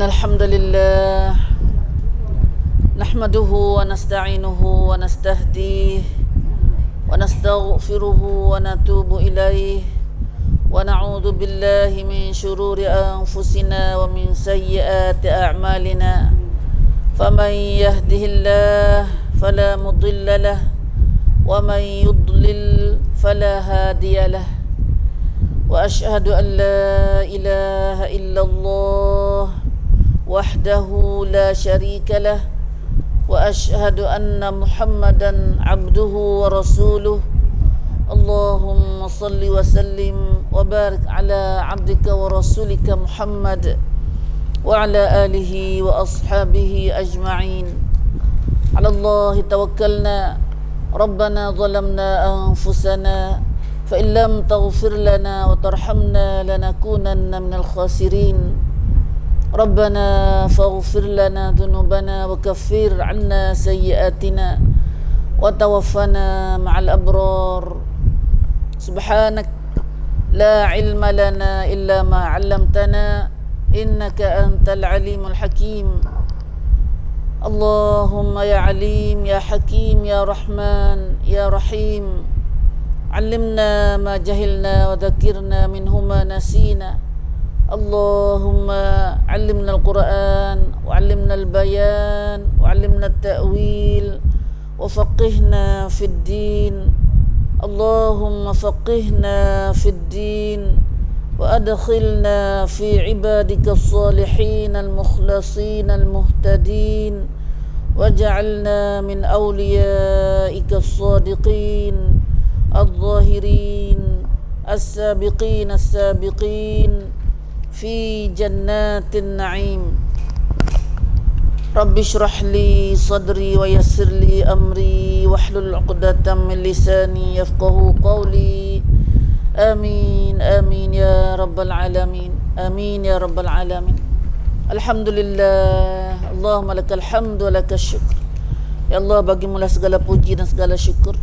إن الحمد لله نحمده ونستعينه ونستهديه ونستغفره ونتوب إليه ونعوذ بالله من شرور أنفسنا ومن سيئات أعمالنا فمن يهده الله فلا مضل له ومن يضلل فلا هادي له وأشهد أن لا إله إلا الله وحده لا شريك له وأشهد أن محمدا عبده ورسوله اللهم صل وسلم وبارك على عبدك ورسولك محمد وعلى آله وأصحابه أجمعين. على الله توكلنا ربنا ظلمنا أنفسنا فإن لم تغفر لنا وترحمنا لنكونن من الخاسرين. ربنا فاغفر لنا ذنوبنا وكفر عنا سيئاتنا وتوفنا مع الأبرار. سبحانك لا علم لنا إلا ما علمتنا إنك أنت العليم الحكيم. اللهم يا عليم يا حكيم يا رحمن يا رحيم علمنا ما جهلنا وذكرنا منه ما نسينا. اللهم علمنا القرآن وعلمنا البيان وعلمنا التأويل وفقهنا في الدين. اللهم فقهنا في الدين وأدخلنا في عبادك الصالحين المخلصين المهتدين واجعلنا من أوليائك الصادقين الظاهرين السابقين في جنات النعيم. رب اشرح لي صدري ويسر لي أمري واحلل عقدة من لساني يفقه قولي. آمين آمين يا رب العالمين. آمين يا رب العالمين. الحمد لله. Allahumma lakal hamdu wa lakal syukur. Ya Allah, bagimulah segala puji dan segala syukur.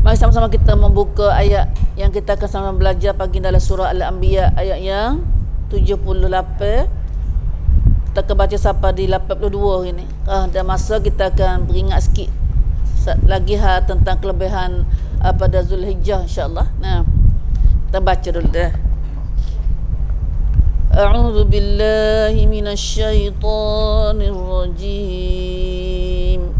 Mari sama-sama kita membuka ayat yang kita akan sama belajar pagi dalam surah Al-Anbiya ayat yang 78. Kita akan baca sampai di 82 ini. Dan masa kita akan beringat sikit lagi tentang kelebihan pada Zulhijjah insya-Allah. Nah, kita baca dulu dah. A'udzu billahi minasy syaithanir rajim.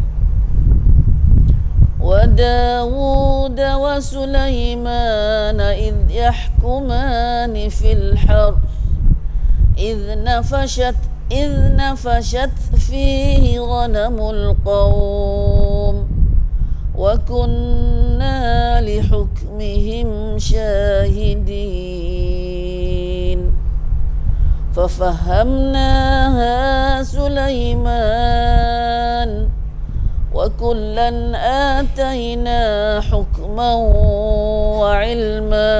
وداود وسليمان إذ يحكمان في الحرث إذ نفشت فيه غنم القوم وكنا لحكمهم شاهدين ففهمناها سليمان وكلا آتينا حكما وعلما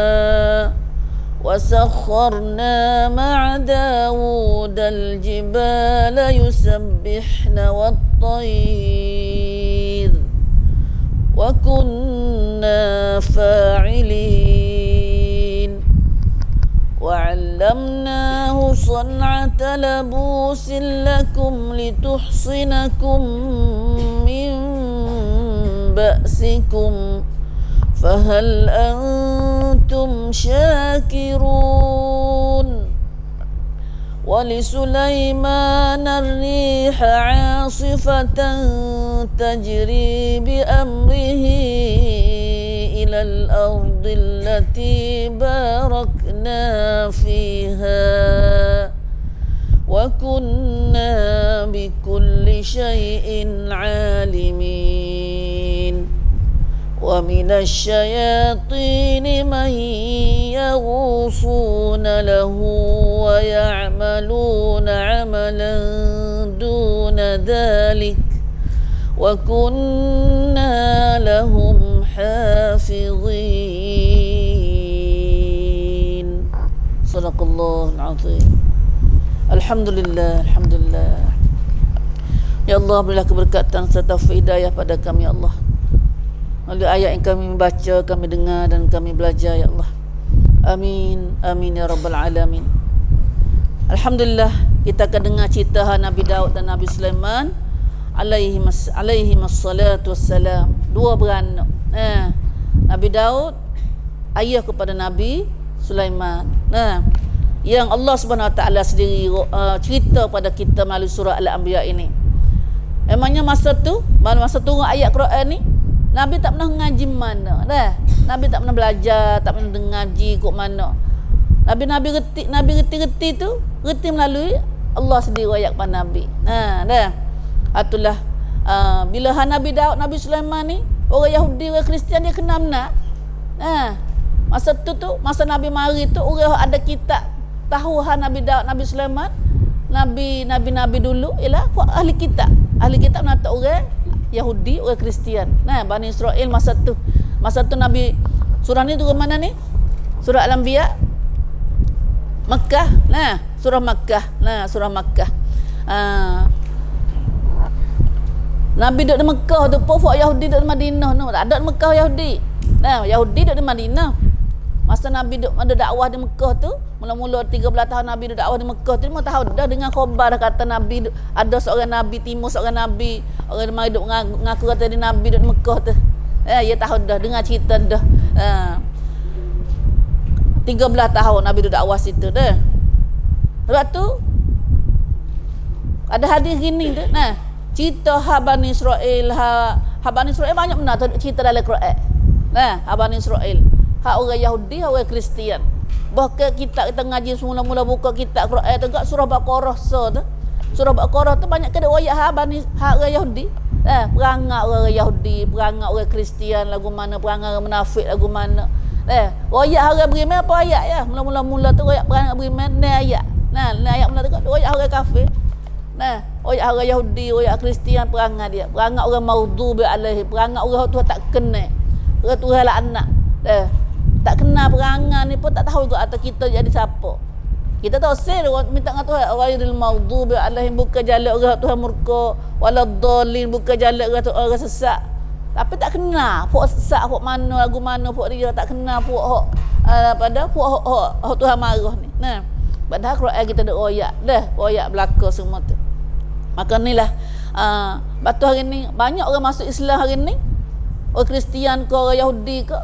وسخرنا مع داود الجبال يسبحن والطير وكنا فاعلين وعلمناه صنعة لبوس لكم لتحصنكم من بأسكم فهل أنتم شاكرون ولسليمان الريح عاصفة تجري بأمره إلى الأرض التي باركنا فيها وكنا بكل شيء عالمين ومن الشياطين من يغوصون له ويعملون عملا دون ذلك وكنا لهم حافظين. صدق الله العظيم. Alhamdulillah, Alhamdulillah. Ya Allah, berilah keberkatan serta hidayah pada kami, ya Allah. melalui ayat yang kami baca, kami dengar dan kami belajar ya Allah. Amin, amin ya rabbal alamin. Alhamdulillah, kita akan dengar cerita Nabi Daud dan Nabi Sulaiman alaihi wassalatu wassalam. Dua beranak. Nabi Daud ayah kepada Nabi Sulaiman. Yang Allah Subhanahu Wa Taala sendiri cerita pada kita melalui surah Al-Anbiya ini. Memangnya masa turun ayat Quran ni, Nabi tak pernah ngaji mana. Nabi tak pernah belajar, tak pernah dengar ngaji kok mana. Nabi reti tu reti melalui Allah sendiri ayat kepada Nabi. Itulah bila Nabi Daud, Nabi Sulaiman ni orang Yahudi, orang Kristian dia kena nak. Masa tu masa Nabi mari tu orang ada kitab tahu Nabi Daud, Nabi Sulaiman, Nabi dulu ialah ahli kitab. Ahli kitab nak orang Yahudi, orang Kristian. Bani Israel masa tu Nabi, surah ni turun mana ni? Surah Al-Anbiya, Makkah. Surah Makkah. Surah Makkah. Nabi duduk di Mekah tu, pokok Yahudi duduk di Madinah tu. Tak ada di Mekah Yahudi. Yahudi duduk di Madinah. Masa Nabi ada dakwah di Mekah tu, mula-mula 13 tahun Nabi ada dakwah di Mekah tu, mau tahu dah dengan khabar dah kata Nabi ada seorang Nabi timur, seorang Nabi, orang mari duk ngaku kata dia Nabi duduk di Mekah tu. Ya tahu dah, dengar cerita dah. 13 tahun Nabi duduk dakwah situ dah. Lepas tu ada hadis gini tu, cerita Bani Israel, Bani Israel banyak benar cerita dalam Quran. Bani Israel, orang Yahudi, orang Kristian. Bahkan kita ngaji semula-mula buka kitab Quran tegak surah Baqarah tu. Surah Baqarah tu banyak kena ayat orang Yahudi. Perangai orang Yahudi, perangai orang Kristian lagu mana, perangai orang munafik lagu mana. Ayat orang beriman apa ayat ya? Mula-mula tu ayat perangai beriman ni ayat. Ni ayat mula tegak ayat orang kafir. Ayat orang Yahudi, ayat Kristian perangai dia. Perangai orang maudhubi alaihi, perangai orang Tuhan tak kenal. Orang Tuhan lah anak. Tak kenal perangai ni pun tak tahu juga atau kita jadi siapa. Kita tahu orang minta dengan Tuhan, ghairil maghdubi alaihim, bukan jalan orang Tuhan murka, waladdallin, bukan jalan orang sesat. Tapi tak kenal puak sesat, puak mana, lagu mana puak dia, tak kenal puak puak Tuhan marah ni. Padahal Quran kita ada ayat belaka semua tu. Maka inilah batu hari ni banyak orang masuk Islam hari ni. Orang Kristian ke, orang Yahudi ke.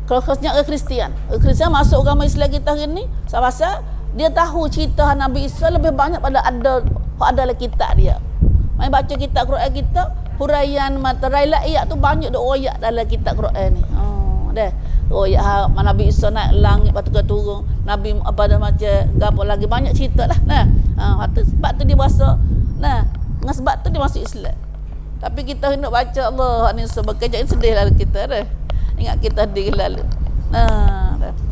Kalau khususnya orang Kristian masuk agama Islam kita hari ni, sebab dia tahu cerita Nabi Isa lebih banyak pada ada kitab dia. Mai baca kitab Quran kita, huraian materai ayat tu banyak dak ayat dalam kitab Quran ni. Ayat Nabi Isa naik langit lepas tu turun, Nabi apa dah macam gapo lagi banyak cerita lah. Sebab tu dia berasa dengan sebab tu dia masuk Islam. Tapi kita hendak baca Allah ni sebab kejap sedih lah kita dah. Ingat kita di lalu.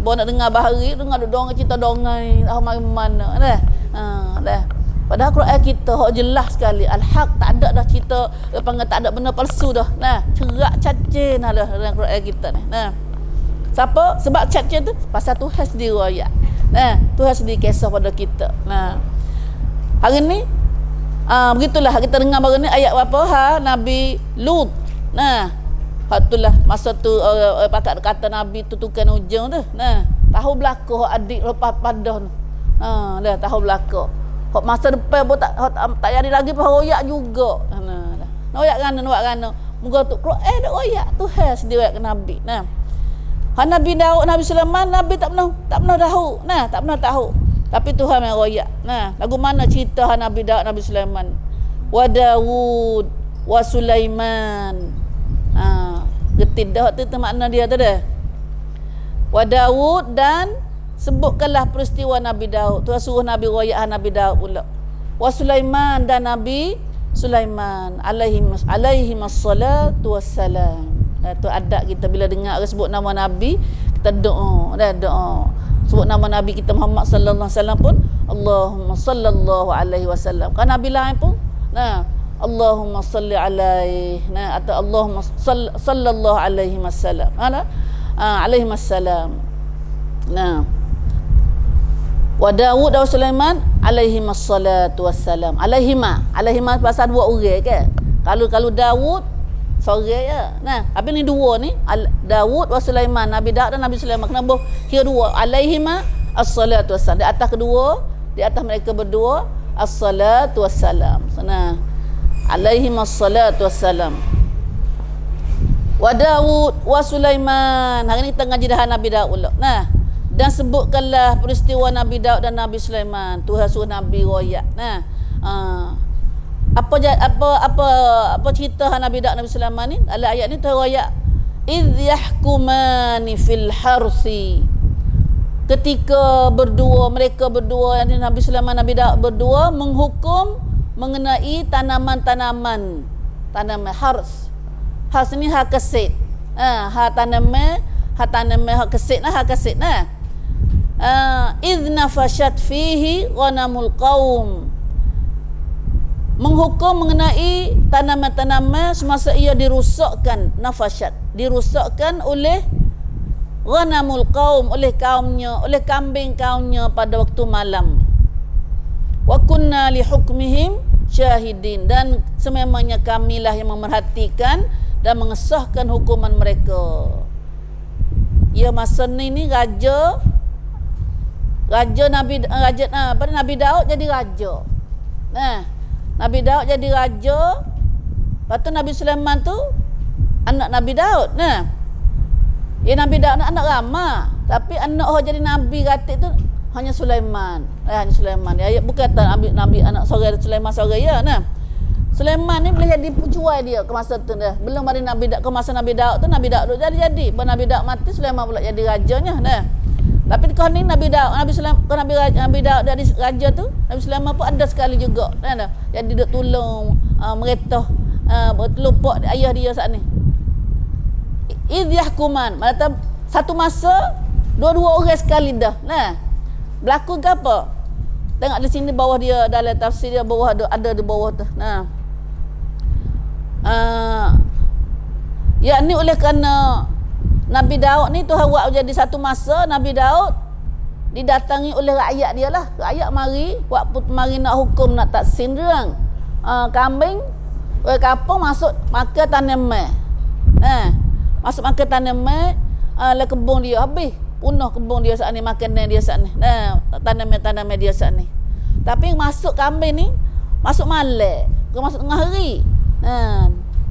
Nak dengar bahari, dengar dongeng cerita dongeng, tahu mana dah. Padahal Quran kita hak jelas sekali. Al-Haq, tak ada dah cerita panggil tak ada benda palsu dah. Cerak cacing dah dalam Quran kita ni. Siapa? Sebab cacing tu pasal Tuhan sendiri ayat. Tuhan sendiri kisah pada kita. Hari ni begitulah kita dengar baru ni ayat apa? Nabi Lut. Itulah masa tu pakat kata Nabi tu tukang ujung tu. Tahu belaka adik lepas padah tu. Dah tahu belaka. Hak masa depan pun tak jadi lagi pun royak juga. Royak kan. Muka tu Quran dak royak Tuhan sendiri ayat ke Nabi. Nabi Daud, Nabi Sulaiman, Nabi tak pernah tahu. Tak pernah tahu. Tapi Tuhan yang royak. Lagu mana cerita Nabi Daud, Nabi Sulaiman? Wa Daud wa Sulaiman. Getih dah tu makna dia tu dah. Wa Daud, dan sebutkanlah peristiwa Nabi Daud. Tuhan suruh Nabi royak Nabi Daud pula. Wa Sulaiman, dan Nabi Sulaiman alaihi wassalatu wassalam. Itu adab kita bila dengar orang sebut nama Nabi, kita doa. Sebut nama Nabi kita Muhammad sallallahu alaihi wasallam pun Allahumma sallallahu alaihi wasallam. Kan Nabi lain pun Allahumma salli alaihi, atau Allahumma sallallahu alaihi wasallam. Alaihi wasallam. Wa Daud dan Sulaiman alaihi wassalatu wassalam. Alaihima pasal dua orang kan. Kalau Daud Sore ya. Nah, habis ni dua ni Daud wa Sulaiman, Nabi Daud dan Nabi Sulaiman. Kenapa? Kira dua. Alaihima as-salatu wassalam. Di atas kedua, di atas mereka berdua as-salatu wassalam. Sana. Alaihima as-salatu wassalam. Wa Daud wa Sulaiman. Hari ni kita ngaji dah Nabi Daud. Nah, dan sebutkanlah peristiwa Nabi Daud dan Nabi Sulaiman. Tuhan suruh Nabi royak. Nah, apa cerita Nabi Daud Nabi Sulaiman ni? Dalam ayat ni Tuhan royak, idh yahkumani fil harsi. Ketika mereka berdua, yang Nabi Sulaiman Nabi Daud berdua menghukum mengenai tanaman-tanaman hars. Hars ni hak kesit. Hak tanaman hak kesit nah. Idh nafashat fihi ghanamul qaum. Menghukum mengenai tanaman-tanaman semasa ia dirusakkan, nafashat, dirusakkan oleh ghanamul qaum, oleh kaumnya, oleh kambing kaumnya pada waktu malam. Wa kunna li hukmihim syahidin, dan sememangnya kamilah yang memerhatikan dan mengesahkan hukuman mereka. Ya, masa ni raja Nabi Daud jadi raja. Nah, Nabi Daud jadi raja. Lepas tu Nabi Sulaiman tu anak Nabi Daud. Nah, ya, Nabi Daud anak Rama, tapi anak orang jadi nabi katik tu hanya Sulaiman. Hanya Sulaiman. Ya, bukan nabi anak seorang Sulaiman seorang ya. Nah, Sulaiman ni boleh jadi penjual dia ke masa tu dah. Belum ada Nabi Daud, ke masa Nabi Daud tu Nabi Daud jadi. Bila Nabi Daud mati, Sulaiman pula jadi rajanya. Nah, tapi kalau ni Nabi Daud dari raja tu, Nabi Sulaiman pun ada sekali juga. Nah, jadi dia tolong meretah bertelupuk ayah dia saat ni. Idh yahkuman, maksudnya satu masa dua-dua orang sekali dah. Nah, berlaku ke apa? Tengok di sini bawah dia, dalam tafsir dia bawah ada di bawah tu. Nah, yakni oleh kerana Nabi Daud ni Tuhan buat jadi satu masa Nabi Daud didatangi oleh rakyat dia lah. Rakyat mari nak hukum, nak taksin dia. Kambing orang kampung masuk makan tanaman. Masuk makan tanaman le kebun dia habis. Punah kebun dia saat ni, makanan dia saat ni. Nah, tanaman dia saat ni. Tapi masuk kambing ni masuk malam, ke masuk tengah hari.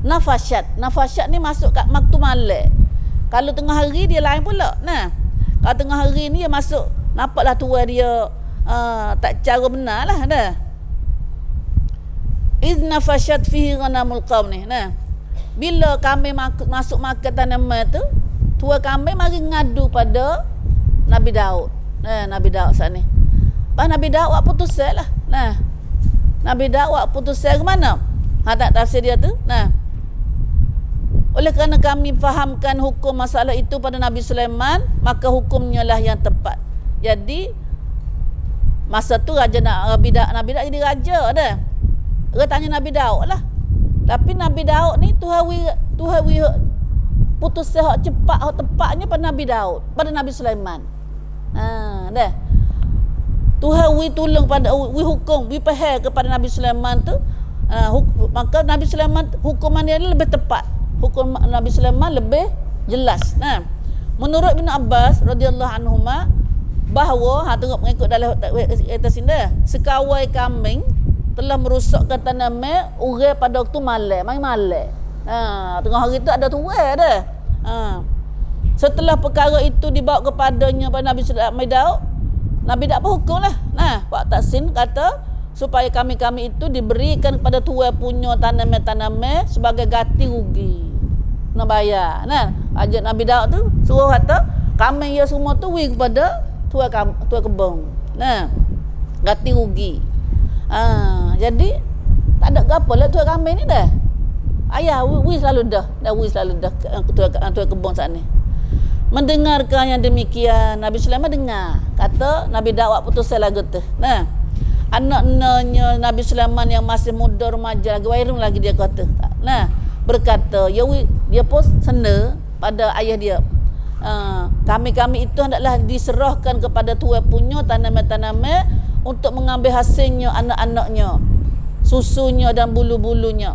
Nafashat ni masuk kat waktu malam. Kalau tengah hari dia lain pula. Nah, kalau tengah hari ni dia masuk, nampaklah tua dia tak cara benar lah dah. Idh nafashat fihi ghanamul qaum ni. Nah, bila kambing masuk makan tanaman tu, tua kambing mari ngadu pada Nabi Daud. Nabi Daud saat ni. Pas Nabi Daud buat putusan lah. Nah, Nabi Daud buat putusan ke mana? Tak tafsir dia tu. Nah, oleh kerana kami fahamkan hukum masalah itu pada Nabi Sulaiman, maka hukumnya lah yang tepat. Jadi masa tu Nabi Daud jadi raja dah. Dia tanya Nabi Daud lah. Tapi Nabi Daud ni Tuhan putus hak cepat, hak tepatnya pada Nabi Daud, pada Nabi Sulaiman. Dah. Tuhan tolong pada hukum, faham kepada Nabi Sulaiman tu. Maka Nabi Sulaiman hukuman dia lebih tepat. Hukum Nabi Sulaiman lebih jelas. Nah, menurut Ibn Abbas radhiyallahu anhuma, bahawa tengok mengikut dalam atas sini, sekawai kambing telah merosakkan tanaman orang pada waktu malam, malam. Tengah hari tu ada tuai dah. Setelah perkara itu dibawa kepadanya pada Nabi Daud, Nabi Daud pun hukum lah. Nah, Pak Taksin kata supaya kami itu diberikan kepada tuai punya tanaman-tanaman sebagai ganti rugi. Nak bayar. Nah, ajak Nabi Daud tu suruh kata kami ya semua tu wi kepada tuai kebun. Nah, ganti rugi. Jadi tak ada apa lah tuai kambing ni dah. Ayah wi selalu dah tuai kebun saat ni. Mendengarkan yang demikian, Nabi Sulaiman dengar kata Nabi Daud putus lagu tu. Nah, anak-anaknya Nabi Sulaiman yang masih muda remaja lagi, wairun lagi dia kata. Nah, berkata dia pun senda pada ayah dia. Kami itu hendaklah diserahkan kepada tuan punya tanaman-tanaman untuk mengambil hasilnya anak-anaknya, susunya dan bulu-bulunya.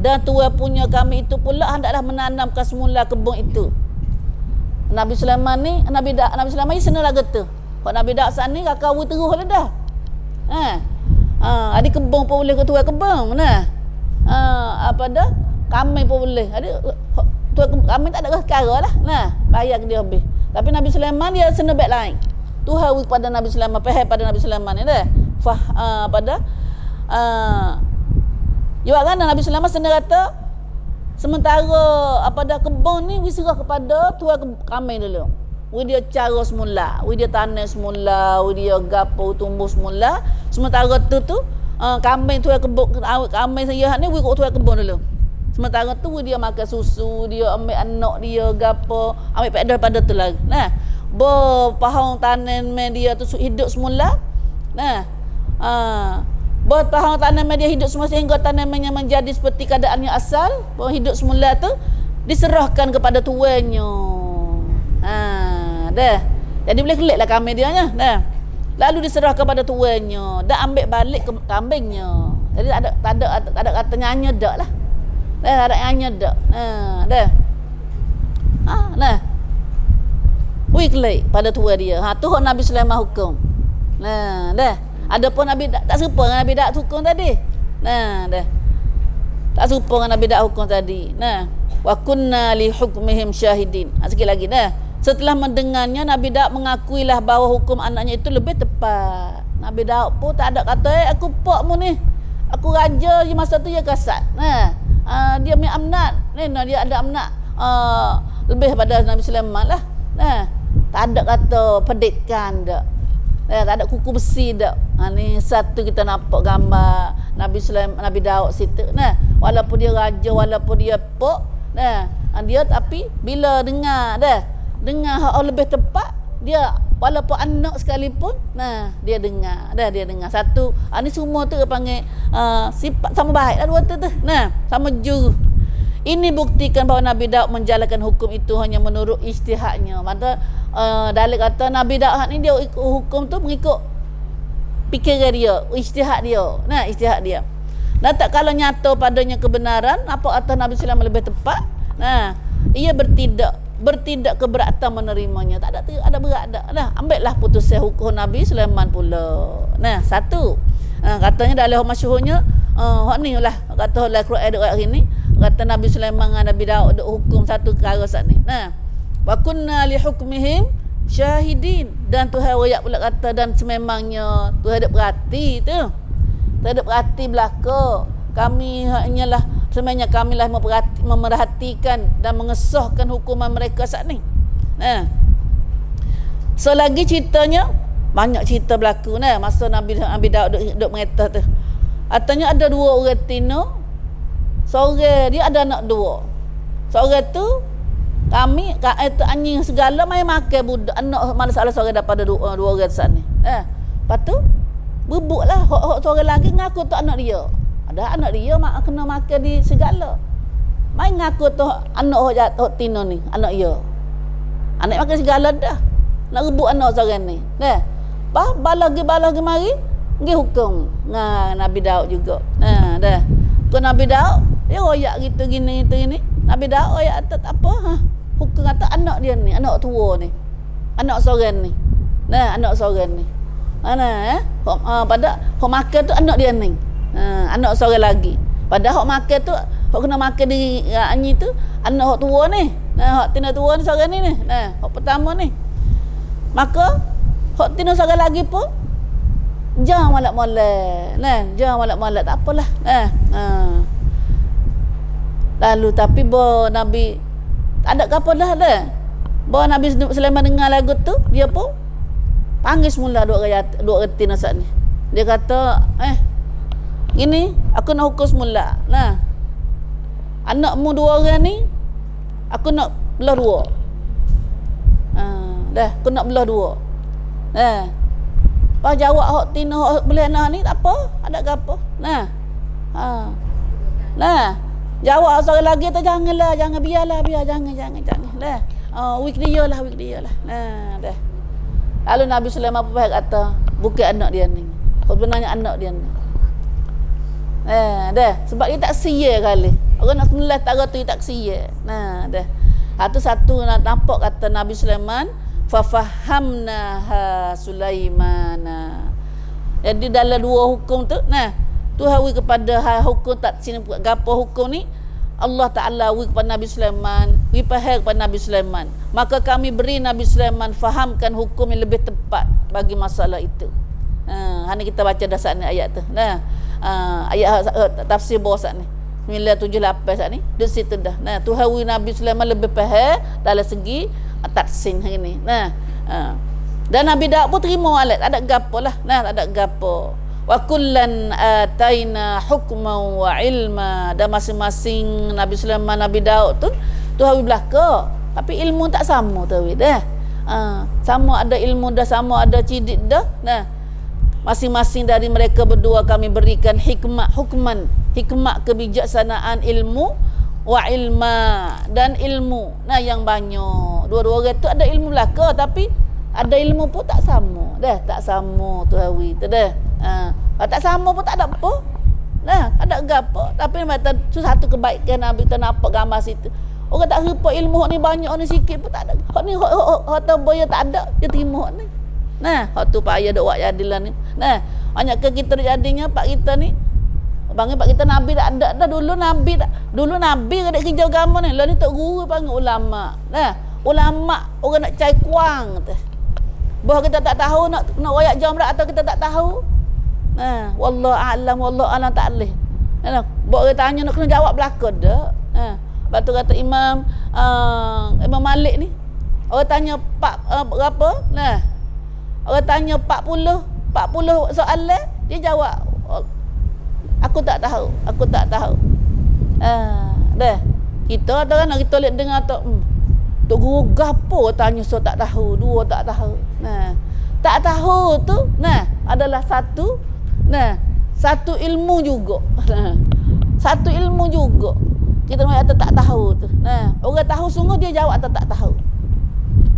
Dan Tuhan punya kami itu pula hendaklah menanamkan semula kebun itu. Nabi Sulaiman ni, Nabi Sulaiman ni senang lagu tu. Kalau Nabi Daud saat ni kakak terus dah. Ada kebun pun boleh ke tuan kebun mana? Apa dah? Kami pun boleh. Ada tuan kami tak ada perkara lah. Nah, bayar ke dia habis. Tapi Nabi Sulaiman dia senang baik lain. Tuhan pada Nabi Sulaiman, faham pada Nabi Sulaiman ni dah. Pada juga kan Nabi Sulaiman senang kata sementara apa dah kebun ni diserah kepada tuan kami dulu. Dia cara semula, dia tanam semula, dia gapo tumbuh semula. Sementara tu kambing tuan kebun, kambing saya ni ikut tuan kebun dulu. Sementara tu dia makan susu, dia ambil anak dia gapo, ambil pada pada tu lagi. Nah, pohon tanam dia tu hidup semula. Nah, pohon tanam dia hidup semula sehingga tanamannya menjadi seperti keadaan yang asal. Pohon hidup semula tu diserahkan kepada tuannya. Dah. Jadi boleh kelik lah kambing dia nya. Dah. Lalu diserahkan kepada tuannya, dah ambil balik ke kambingnya. Jadi tak ada kata nyanyi dak lah. Dah ada nyanyi dak. Dah. Nah. Wih kelik pada tuan dia. Tu Nabi Sulaiman hukum. Dah. Adapun Nabi tak serupa dengan Nabi Daud hukum tadi. Dah. Tak serupa dengan Nabi Daud hukum tadi. Wa kunna li hukmihim syahidin. Sikit lagi dah. Setelah mendengarnya, Nabi Daud mengakuilah bahawa hukum anaknya itu lebih tepat. Nabi Daud pun tak ada kata, aku pokmu ni. Aku raja je masa tu dia kasat. Dia punya amnat. Dia ada amnat lebih pada Nabi Sulaiman lah. Tak ada kata peditkan dak. Tak ada kuku besi dak. Ni satu kita nampak gambar Nabi Sulaiman, Nabi Daud situ. Walaupun dia raja, walaupun dia pok, dia tapi bila dengar hak lebih tepat, dia walaupun anak sekalipun, dia dengar. Dia dengar satu. Ni semua tu dia panggil sifat sama baik lah dua tu. Sama juru. Ini buktikan bahawa Nabi Daud menjalankan hukum itu hanya menurut ijtihadnya. Maka dalil kata Nabi Daud ni dia ikut hukum tu mengikut fikiran dia, ijtihad dia. Ijtihad dia. Tak kalau nyata padanya kebenaran, apa kata Nabi Sulaiman lebih tepat? Ia bertindak keberatan menerimanya. Tak ada berat dak. Ambillah putusan hukum Nabi Sulaiman pula. Satu. Katanya dalam masyhurnya hak ni lah kata dalam Quran ayat hari ni kata Nabi Sulaiman dengan Nabi Daud duk hukum satu perkara saat ni. Wa kunna li hukmihim syahidin. Dan Tuhan ayat pula kata dan sememangnya Tuhan ada perhati tu. Tuhan ada perhati belaka. Kami hanyalah sebenarnya kamilah memerhatikan dan mengesahkan hukuman mereka saat ni. Selagi ceritanya banyak cerita berlaku masa Nabi Daud duk mengetah tu. Artinya ada dua orang tino. Seorang dia ada anak dua. Seorang tu kami itu anjing segala main makan budak anak mana salah seorang daripada dua orang saat ni. Lepas tu bubuklah hok seorang lagi ngaku tu anak dia. Ada anak dia kena makan di segala. Main ngaku tu anak hok tino ni, anak dia. Anak makan segala dah. Nak rebut anak seorang ni. Balagi mari pergi hukum Nabi Daud juga. Dah. Kau Nabi Daud dia royak gitu gini. Nabi Daud royak tak apa. Hukum kata anak dia ni, anak tua ni. Anak seorang ni. Anak seorang ni. Pada hok makan tu anak dia ni. Anak seorang lagi. Padahal hok makan tu, hok kena makan di anyi tu anak hok tua ni. Hok tina tua ni seorang ni. Hok pertama ni. Maka hok tina seorang lagi pun jangan malak-malak. Jangan malak-malak tak apalah. Lalu tapi Nabi tak ada apa dah. Nabi Sulaiman dengar lagu tu, dia pun panggil semula dua orang tina saat ni. Dia kata, ini aku nak hukum semula. Anakmu dua orang ni aku nak belah dua. Aku nak belah dua. Pas jawab hok tina hok belah anak ni tak apa, ada ke apa. Jawab seorang lagi tu jangan biarlah jangan. Week dia lah. Dah. Lalu Nabi Sulaiman pun kata, bukan anak dia ni. Sebenarnya anak dia ni. Dah, sebab dia tak sia kali. nak sembilan tara tu tak sia. Nah, dah. Satu nak nampak kata Nabi Sulaiman, fa fahamnaha Sulaimana. Jadi dalam dua hukum tu, nah, tu hawi kepada hukum tak sini gapo hukum ni Allah Ta'ala wi kepada Nabi Sulaiman, wi faham kepada Nabi Sulaiman. Maka kami beri Nabi Sulaiman fahamkan hukum yang lebih tepat bagi masalah itu. Hani kita baca dasar ni ayat tu. Nah, ayat tafsir bawah sat ni 978 sat ni di situ dah. Nah, tu hawi Nabi Sulaiman lebih faham dalam segi tafsir hari ni. Nah, dan Nabi Daud pun terima alat, tak ada gapo lah. Nah, tak ada gapo. Wa kullan ataina hukman wa ilma. Dan masing-masing Nabi Sulaiman, Nabi Daud tu hawi belaka, tapi ilmu tak sama tu dah. Sama ada ilmu dah, sama ada cidik dah. Nah, masing-masing dari mereka berdua kami berikan hikmah kebijaksanaan ilmu wa ilma dan ilmu. Nah, yang banyak. Dua-dua orang tu ada ilmu belaka, tapi ada ilmu pun tak sama. Dah tak sama tu hawi tu dah. Tak sama pun tak ada apa. Nah, ada gapo, tapi mata satu kebaikan Nabi kita nampak gambar situ. Orang tak serupa ilmu ni banyak ni sikit pun tak ada. Hak ni hak boya tak ada, dia terima hak ni. Nah, hak tu payah dak buat jadilah ni. Nah, banyak ke kita jadinya pak kita ni. Pak kita Nabi tak ada dah dulu Nabi tak. Dulu Nabi ada kerja agama ni. Lah ni tok guru panggil ulama. Nah, ulama orang nak cai kuang tu. Bah kita tak tahu nak royak jamrat atau kita tak tahu. Nah, wallahu a'lam tak leh. Nah, buat orang tanya nak kena jawab belaka dak. Lepas tu kata Imam Malik ni, orang tanya berapa? Nah, orang tanya 40 soalan, dia jawab aku tak tahu. Dah. Kita ada kan kita lihat dengar tu tok guru gapo tanya so tak tahu, dua tak tahu. Nah, tak tahu tu adalah satu ilmu juga. Satu ilmu juga. Kita nak tak tahu tu. Nah, orang tahu sungguh dia jawab atau tak tahu.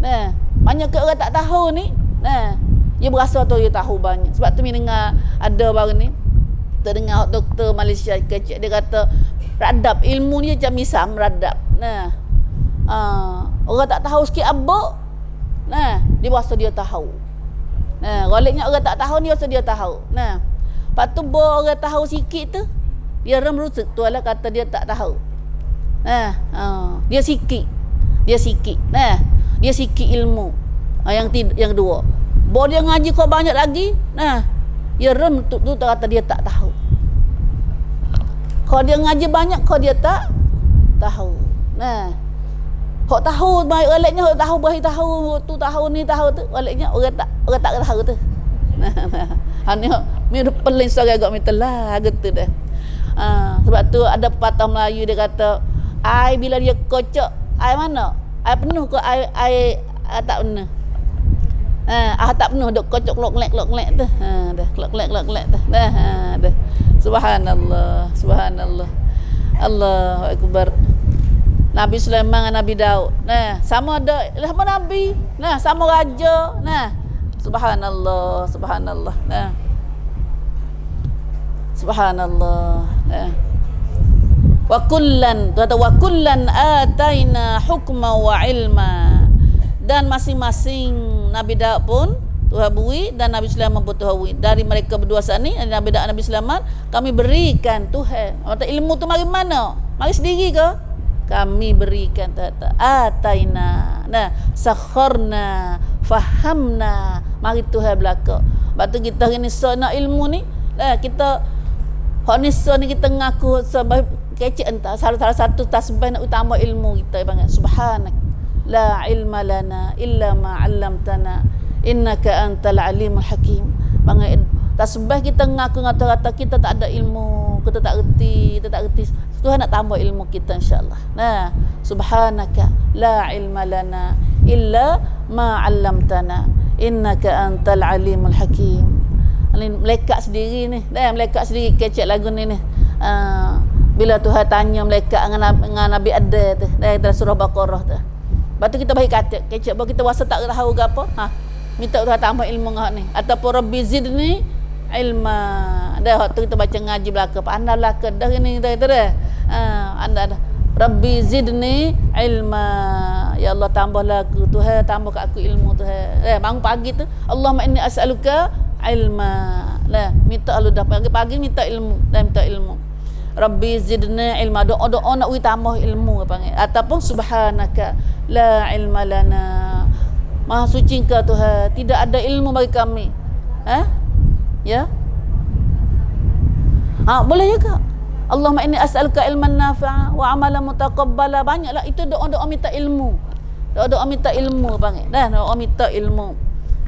Nah, banyak ke orang tak tahu ni, dia berasa tu dia tahu banyak. Sebab tu ni dengar ada baru ni, kita dengar doktor Malaysia kecil dia kata radap ilmu ni macam misam radap. Nah, orang tak tahu sikit abak, dia berasa dia tahu. Nah, goliknya orang tak tahu ni berasa dia tahu. Nah, lepas tu orang tahu sikit tu, dia merusuk tu lah kata dia tak tahu. Dia sikit. Nah, dia sikit ilmu. Yang kedua. Bawa dia ngaji kau banyak lagi. Nah, dia tu kata dia tak tahu. Kalau dia ngaji banyak, kau dia tak tahu. Nah, hok tahu baik olehnya, hok tahu baik tahu tu tahu ni tahu tu. Olehnya orang tak tahu tu. Nah, ni peling sorang agak minta lah gitu dah. Sebab tu ada pepatah Melayu dia kata, air bila dia kocok, air mana? Air penuh ke air tak penuh? Tak penuh duk kocok lok-lek tu. Dah lok-lek tu. Dah. Subhanallah. Allahu akbar. Nabi Sulaiman dengan Nabi Daud. Nah, sama nabi. Nah, sama raja. Nah, subhanallah. Nah. Subhanallah. Nah. Wa kullan ataina hukma wa ilma. Dan masing-masing Nabi Daud pun Tuhan beri dan Nabi Sulaiman pun Tuhan beri. Dari mereka berdua saat ni, Nabi Daud dan Nabi Sulaiman, kami berikan Tuhan. Maksudnya ilmu tu mari mana? Mari sendiri ke? Kami berikan ataina. Nah, sakharna, fahamna. Mari Tuhan belaka. Lepas tu kita hari ni nak ilmu ni, kita hak ni ni kita ngaku sebab kecik entah salah satu tasbih nak utama ilmu kita panggil subhanak la ilma lana illa ma 'allamtana innaka antal alimul hakim. Panggil tasbih kita ngaku kata kita tak ada ilmu, kita tak reti. Tuhan nak tambah ilmu kita insya-Allah. Nah, subhanaka la ilma lana illa ma 'allamtana innaka antal alimul hakim. Ini melekat sendiri ni. Melekat sendiri kecek lagu ni. Bila Tuhan tanya melekat dengan Nabi Adam tu, dari surah Baqarah tu. Lepas tu kita bagi kata kecek bahawa kita rasa tak tahu ke apa. Minta Tuhan tambah ilmu ngah ni. Ataupun Rabbi zidni ilma. Dah waktu kita baca ngaji belaka, pandai belaka dah ni dah. Anda ada Rabbi zidni ilma. Ya Allah tambahlah aku Tuhan, tambah kat aku ilmu Tuhan. Bangun pagi tu Allahumma inni as'aluka ilma. Lah minta lu dah pagi minta ilmu, dan minta ilmu. Rabbi zidni ilma. Doa nak tambah ilmu panggil. Ataupun subhanaka la ilma lana. Maha suci Engkau Tuhan, tidak ada ilmu bagi kami. Ya. Boleh juga. Allahumma inni as'aluka ilman nafi'a wa amalan mutaqabbala. Banyaklah itu doa-doa minta ilmu. Doa-doa minta ilmu panggil. Dah doa minta ilmu.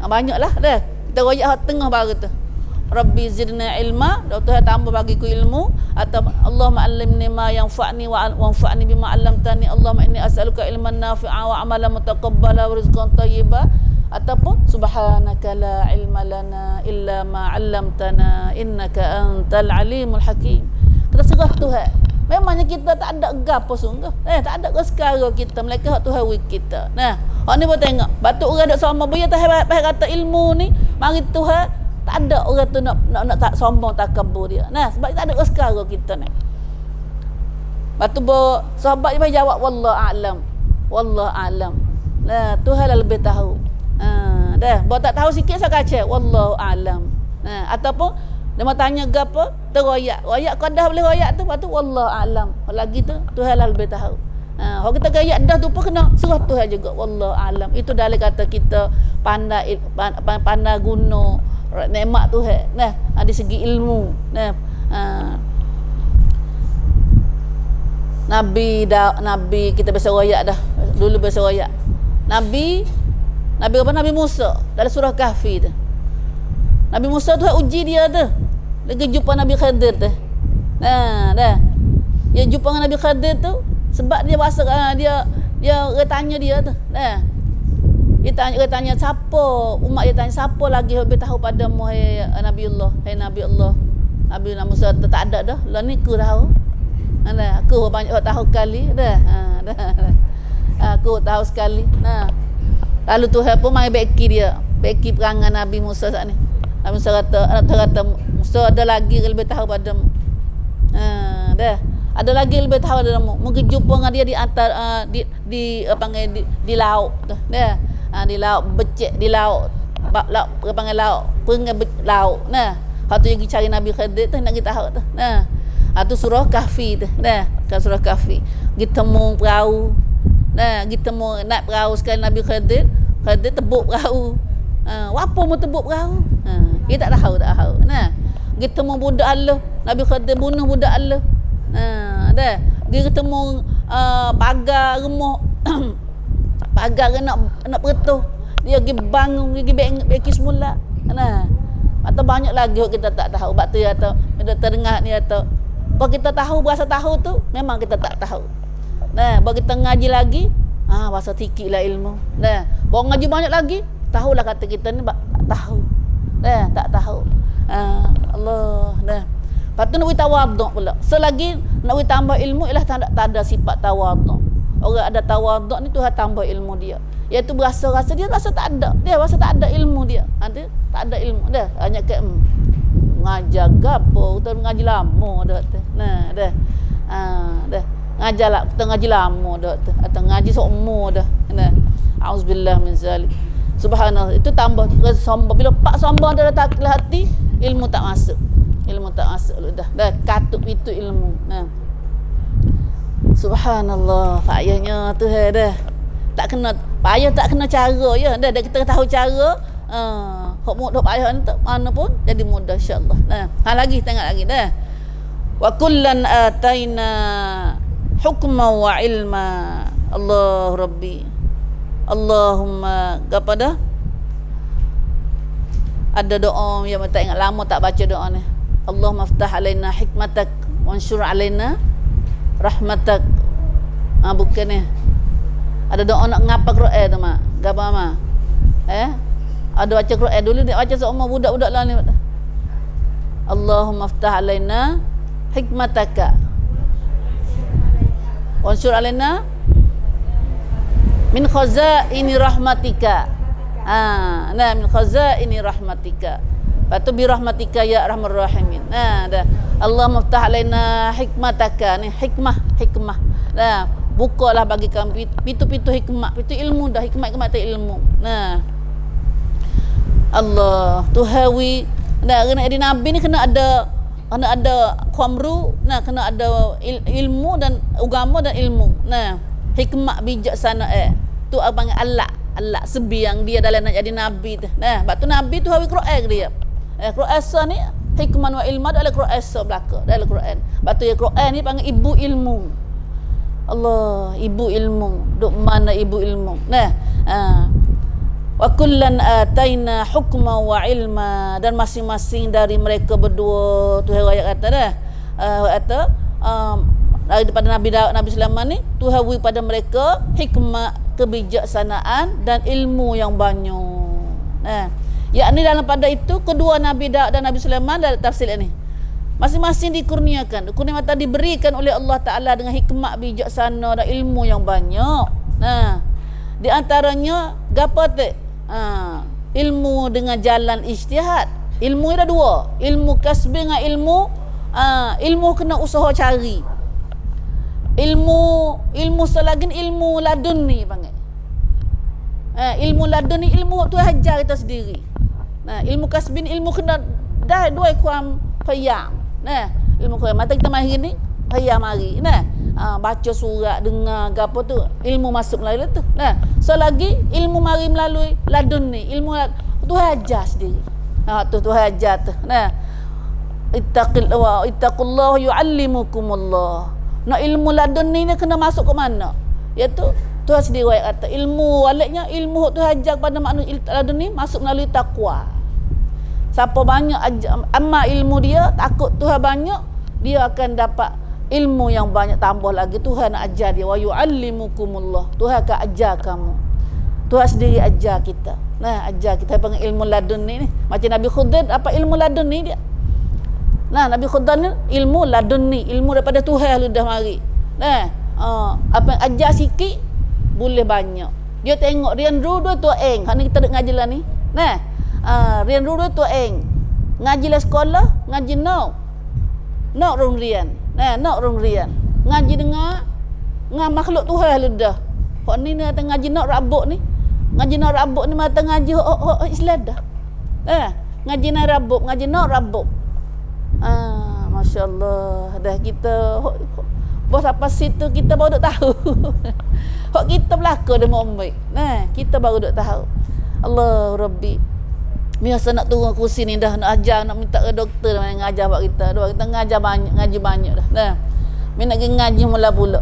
Banyaklah dah. Kita royak tengah baru tu. Rabbi zidni ilma. Doa Tuhan tambah bagiku ilmu. Atau Allahumma allimni ma yanfa'ni wa anfa'ni bima 'allamtani. Allahumma inni as'aluka ilman nafi'a wa amalan mutaqabbala wa rizqan thayyiba. Ataupun subhanaka la ilma lana illa ma 'allamtana innaka antal alimul hakim. Kita serah Tuhan. Memangnya kita tak ada gapo sungguh. Tak ada sekarang kita. Mereka hak Tuhan wik kita. Nah, hak ni boleh tengok. Batuk orang duk sombong. Biar tak hebat kata ilmu ni. Mari Tuhan. Tak ada orang tu nak tak sombong takabur dia. Nah, sebab tak ada sekarang kita ni. Batu sahabat dia jawab wallahu a'lam. Wallahu a'lam. Nah, Tuhan lah lebih tahu. Dah. Buat tak tahu sikit saya kacau. Wallahu a'lam. Ataupun dia mau tanya gapo, teroyak. Royak qadah boleh royak tu, lepas tu wallahu alam. Lagi tu Tuhan lah lebih tahu. Kalau kita royak dah tu pun kena serah Tuhan juga, wallahu alam. Itu dalam kata kita pandai guna nikmat Tuhan. Nah, di segi ilmu. Nah, Nabi kita biasa royak dah. Dulu biasa royak. Nabi Musa dalam surah Kahfi tu. Nabi Musa tu uji dia tu. Lagi jumpa Nabi Khadir tu. Dah. Dia jumpa dengan Nabi Khadir tu sebab dia bahasa dia tanya dia tu. Dah. Dia tanya siapa umat dia tanya siapa lagi lebih tahu padamu hai Nabi Allah. Hai Nabi Allah. Nabi Musa tu tak ada dah. Lah ni aku tahu. Dah. Aku banyak tahu sekali dah. Aku tahu sekali. Nah. Lalu Tuhan pun mai beki perangan Nabi Musa saat ni. Nabi Musa kata Musa ada lagi lebih tahu padamu. Dah. Ada lagi lebih tahu padamu. Mungkin jumpa dengan dia di antara di laut tu. Dah. Di laut becek di laut. Laut panggil laut. Perangai laut. Nah. Hak tu yang cari Nabi Khadir tu nak kita tahu tu. Nah. Tu surah Kahfi tu. Dah. Surah Kahfi. Kita temu perahu. Nah, kita mau naik perahu sekali Nabi Khadir tebuk perahu. Apa mau tebuk perahu? Kita tak tahu. Nah, kita mau budak Allah. Nabi Khadir bunuh budak Allah. Dah. Dia ketemu pagar rumah pagar nak peretuh. Dia pergi bangun, pergi beki semula. Nah. Atau banyak lagi kita tak tahu. Sebab tu atau kita terdengar ni atau kalau kita tahu berasa tahu tu memang kita tak tahu. Nah, bagi kita ngaji lagi, bahasa tikiklah ilmu. Nah, bawa ngaji banyak lagi, tahulah kata kita ni tak tahu. Nah, tak tahu. Allah. Nah. Lepas tu nak tawaduk pula. Selagi nak tambah ilmu ialah tak ada sifat tawaduk. Orang ada tawaduk ni Tuhan tambah ilmu dia. Iaitu berasa-rasa dia rasa tak ada. Dia rasa tak ada ilmu dia. Dia tak ada ilmu dah. Hanya ke ngajar gapo, kita ngaji lama dah. Nah, dah. Dah. Ngajarlah kita ngaji lama dah tu atau ngaji seumur dah. Auzubillah min zalik. Subhanallah, itu tambah sombong. Bila pak sombong dalam hati, ilmu tak masuk dah katup itu ilmu. Subhanallah, payahnya tu dah. Tak kena payah, tak kena cara ya. Dah kita tahu cara. Hok mudah payah ni tak mana pun jadi mudah insya-Allah. Lagi tengok lagi dah. Wa kullan ataina hukma wa ilma. Allah Rabbi. Allahumma kepada ada doa yang tak ingat lama tak baca doa ni. Allahumma ftah alaina hikmatak wa anshur alaina rahmatak. Bukan ni. Ada doa nak ngapa Quran tu mak. Gapo mak? Ada baca Quran dulu dia baca seumur budak-budak lah ni. Allahumma ftah alaina hikmataka wansur alaina min khazaini rahmatika. Min khazaini rahmatika. Lepas tu birahmatika ya arhamar rahimin. Dah. Allah muftah alaina hikmataka ni hikmah. Dah. Bukalah bagi kami pintu-pintu hikmah, pintu ilmu dah, hikmah ilmu. Allah tuhawi. Kena jadi nabi ni kena ada khamru, kena ada ilmu dan agama dan ilmu. Hikmah bijaksana tu abang Allah sebiang dia dalam nak jadi nabi tu. Sebab tu nabi tu hawi Quran dia. Quran ni hikmah wa ilmu dalam Quran belaka dalam Quran. Sebab tu ya Quran ni panggil ibu ilmu. Allah, ibu ilmu. Duk mana ibu ilmu? Wa kullan ataina hukma wa ilma, dan masing-masing dari mereka berdua tu ayat kata dah. Daripada Nabi Daud, Nabi Sulaiman ni tuhawi pada mereka hikmah, kebijaksanaan dan ilmu yang banyak. Yakni dalam pada itu kedua Nabi Daud dan Nabi Sulaiman dalam tafsir ni masing-masing dikurniakan diberikan oleh Allah Ta'ala dengan hikmah bijaksana dan ilmu yang banyak. Di antaranya gapo tu? Ilmu dengan jalan ijtihad. Ilmu ada dua, ilmu kasbi dengan ilmu kena usaha cari. Ilmu selagi ilmu laduni panggil. Ilmu laduni ilmu tu ajar kita sendiri. Ilmu kasbi ilmu kena dah dua kuam payang. Ilmu kuam mata kita mari ni payah mari. Baca surat, dengar gapo tu ilmu masuk melalui tu. So lagi ilmu mari melalui laduni, ilmu tu ajar sendiri. Tu ajar tu. Ittaqullah yuallimukumullah. Ilmu laduni ni kena masuk ke mana? Iaitu Tuhan sendiri kata ilmu waliknya ilmu tu ajar kepada manusia laduni masuk melalui takwa. Siapa banyak amal ilmu dia, takut Tuhan banyak, dia akan dapat ilmu yang banyak, tambah lagi Tuhan nak ajar dia. Wa yuallimukumullah, Tuhan akan ajar kamu. Tuhan sendiri ajar kita. Ajar kita panggil ilmu laduni ni. Macam Nabi Khudir apa ilmu laduni dia. Nabi Khudir ni ilmu laduni, ilmu daripada Tuhan lu dah mari. Apa ajar sikit boleh banyak. Dia tengok rian dua tu eng. Hak ni kita duk ngaji lah ni. Rian dua tu eng. Ngaji lah sekolah, ngaji no rong rian. Nak rong rian. Ngaji dengan makhluk Tuhan lu dah. Hak ni kata ngaji nak rabuk ni. Ngaji nak rabuk ni mata ngaji Islam dah. Ngaji nak rabuk, ngaji nak rabuk. Masya-Allah. Dah kita bos apa situ kita baru duk tahu. Hak kita belaka dah mu'min. Kita baru duk tahu. Allah Rabbi. Biasa nak turun kursi ni dah nak ajar, nak minta ke doktor yang ngajar buat kita. Kita ngaji banyak dah. Mi nak pergi ngaji mula-mula.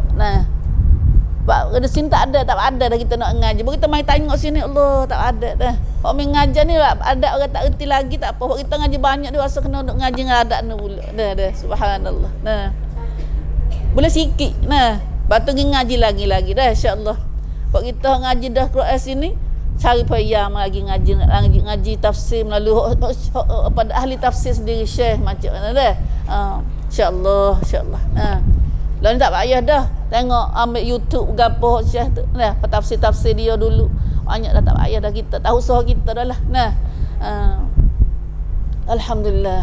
Sebab di sini tak ada dah kita nak ngaji. Baru kita mai tengok sini Allah tak ada dah. Hak mi ngajar ni ada orang tak reti lagi tak apa. Hak kita ngaji banyak dia rasa kena nak ngaji ngadak ni pula. Dah subhanallah. Boleh sikit. Lepas tu ngaji lagi dah insya-Allah. Hak kita ngaji dah Quran sini cari payah lagi ngaji tafsir melalui pada ahli tafsir sendiri syekh macam mana dah. Insya-Allah. Lalu tak payah dah tengok ambil YouTube gapo syekh tu. Tafsir dia dulu. Banyak dah tak payah dah kita tahu usaha kita dah lah. Alhamdulillah.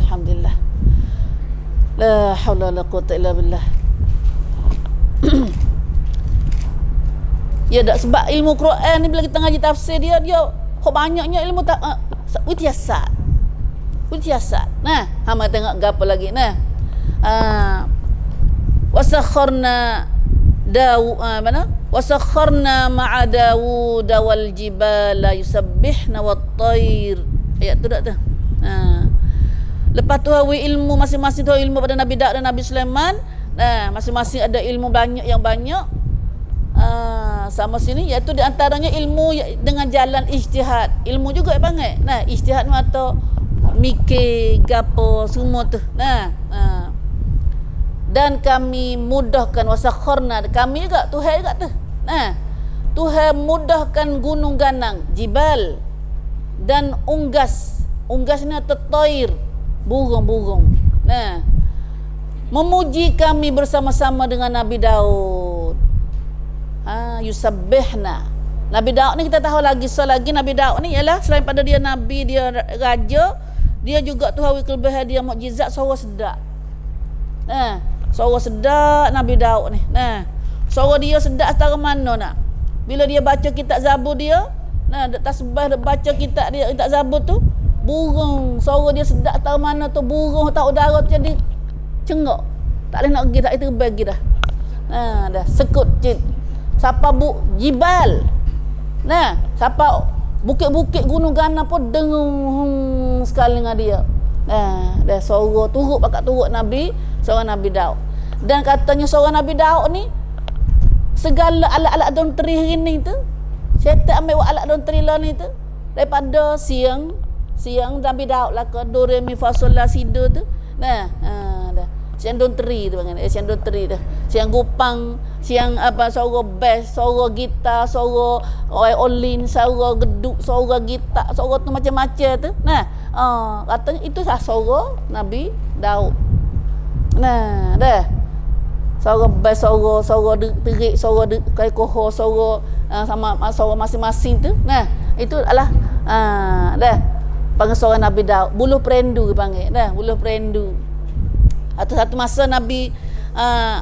La haula wala quwwata illa billah. Ya tak sebab ilmu Quran ni bila kita ngaji tafsir dia kok banyaknya ilmu tak wityasat. Hama tengok gapo lagi wasakharna wasakharna ma'a Dawud wal jibala yusabbihna wat thair. Ayat tu tak tu. Lepas tu ilmu masing-masing tu ilmu pada Nabi Daud dan Nabi Sulaiman. Masing-masing ada ilmu banyak yang banyak. Sama sini iaitu di antaranya ilmu dengan jalan ijtihad. Ilmu juga panggil. Ijtihad mata mikir gapo semua tu. Dan kami mudahkan wasakharna, kami juga Tuhan juga tu. Tuhan mudahkan gunung ganang, jibal dan unggas. Unggas ni tetair, burung-burung. Memuji kami bersama-sama dengan Nabi Daud. Yusabbihna. Nabi Daud ni kita tahu lagi Nabi Daud ni ialah selain pada dia nabi, dia raja, dia juga tu hawi kelebihan dia mukjizat suara sedap. Nah, suara sedap Nabi Daud ni. Nah, suara dia sedap setara mana nak? Bila dia baca kitab Zabur dia, nah, tasbih dia baca kitab Zabur tu, burung suara dia sedap setara mana tu, burung tak udara tu jadi cengok. Tak boleh nak pergi, tak boleh terbang lagi dah. Nah, dah sekut cik. Siapa jibal. Nah, siapa bukit-bukit gunung gana pun dengung sekali dengan dia. Nah, dah suara turut pakat turut Nabi, suara Nabi Daud. Dan katanya suara Nabi Daud ni segala alat-alat daun teri hari ni tu, syaitan ambil alat daun teri lah ni tu daripada siang Nabi Daud lah ke do re mi fa sol la si do tu. Nah, dah siang daun teri tu panggil. Siang daun teri tu. Siang gupang, siang apa suara bass, suara gitar, suara violin, suara geduk, suara gitar, suara tu macam-macam tu. Nah, katanya itu suara Nabi Daud. Nah, dah. Suara bass, suara terik, suara kai koho, suara sama suara masing-masing tu. Nah, itu adalah dah panggil suara Nabi Daud. Buluh perendu panggil. Dah, buluh perendu. Atau satu masa Nabi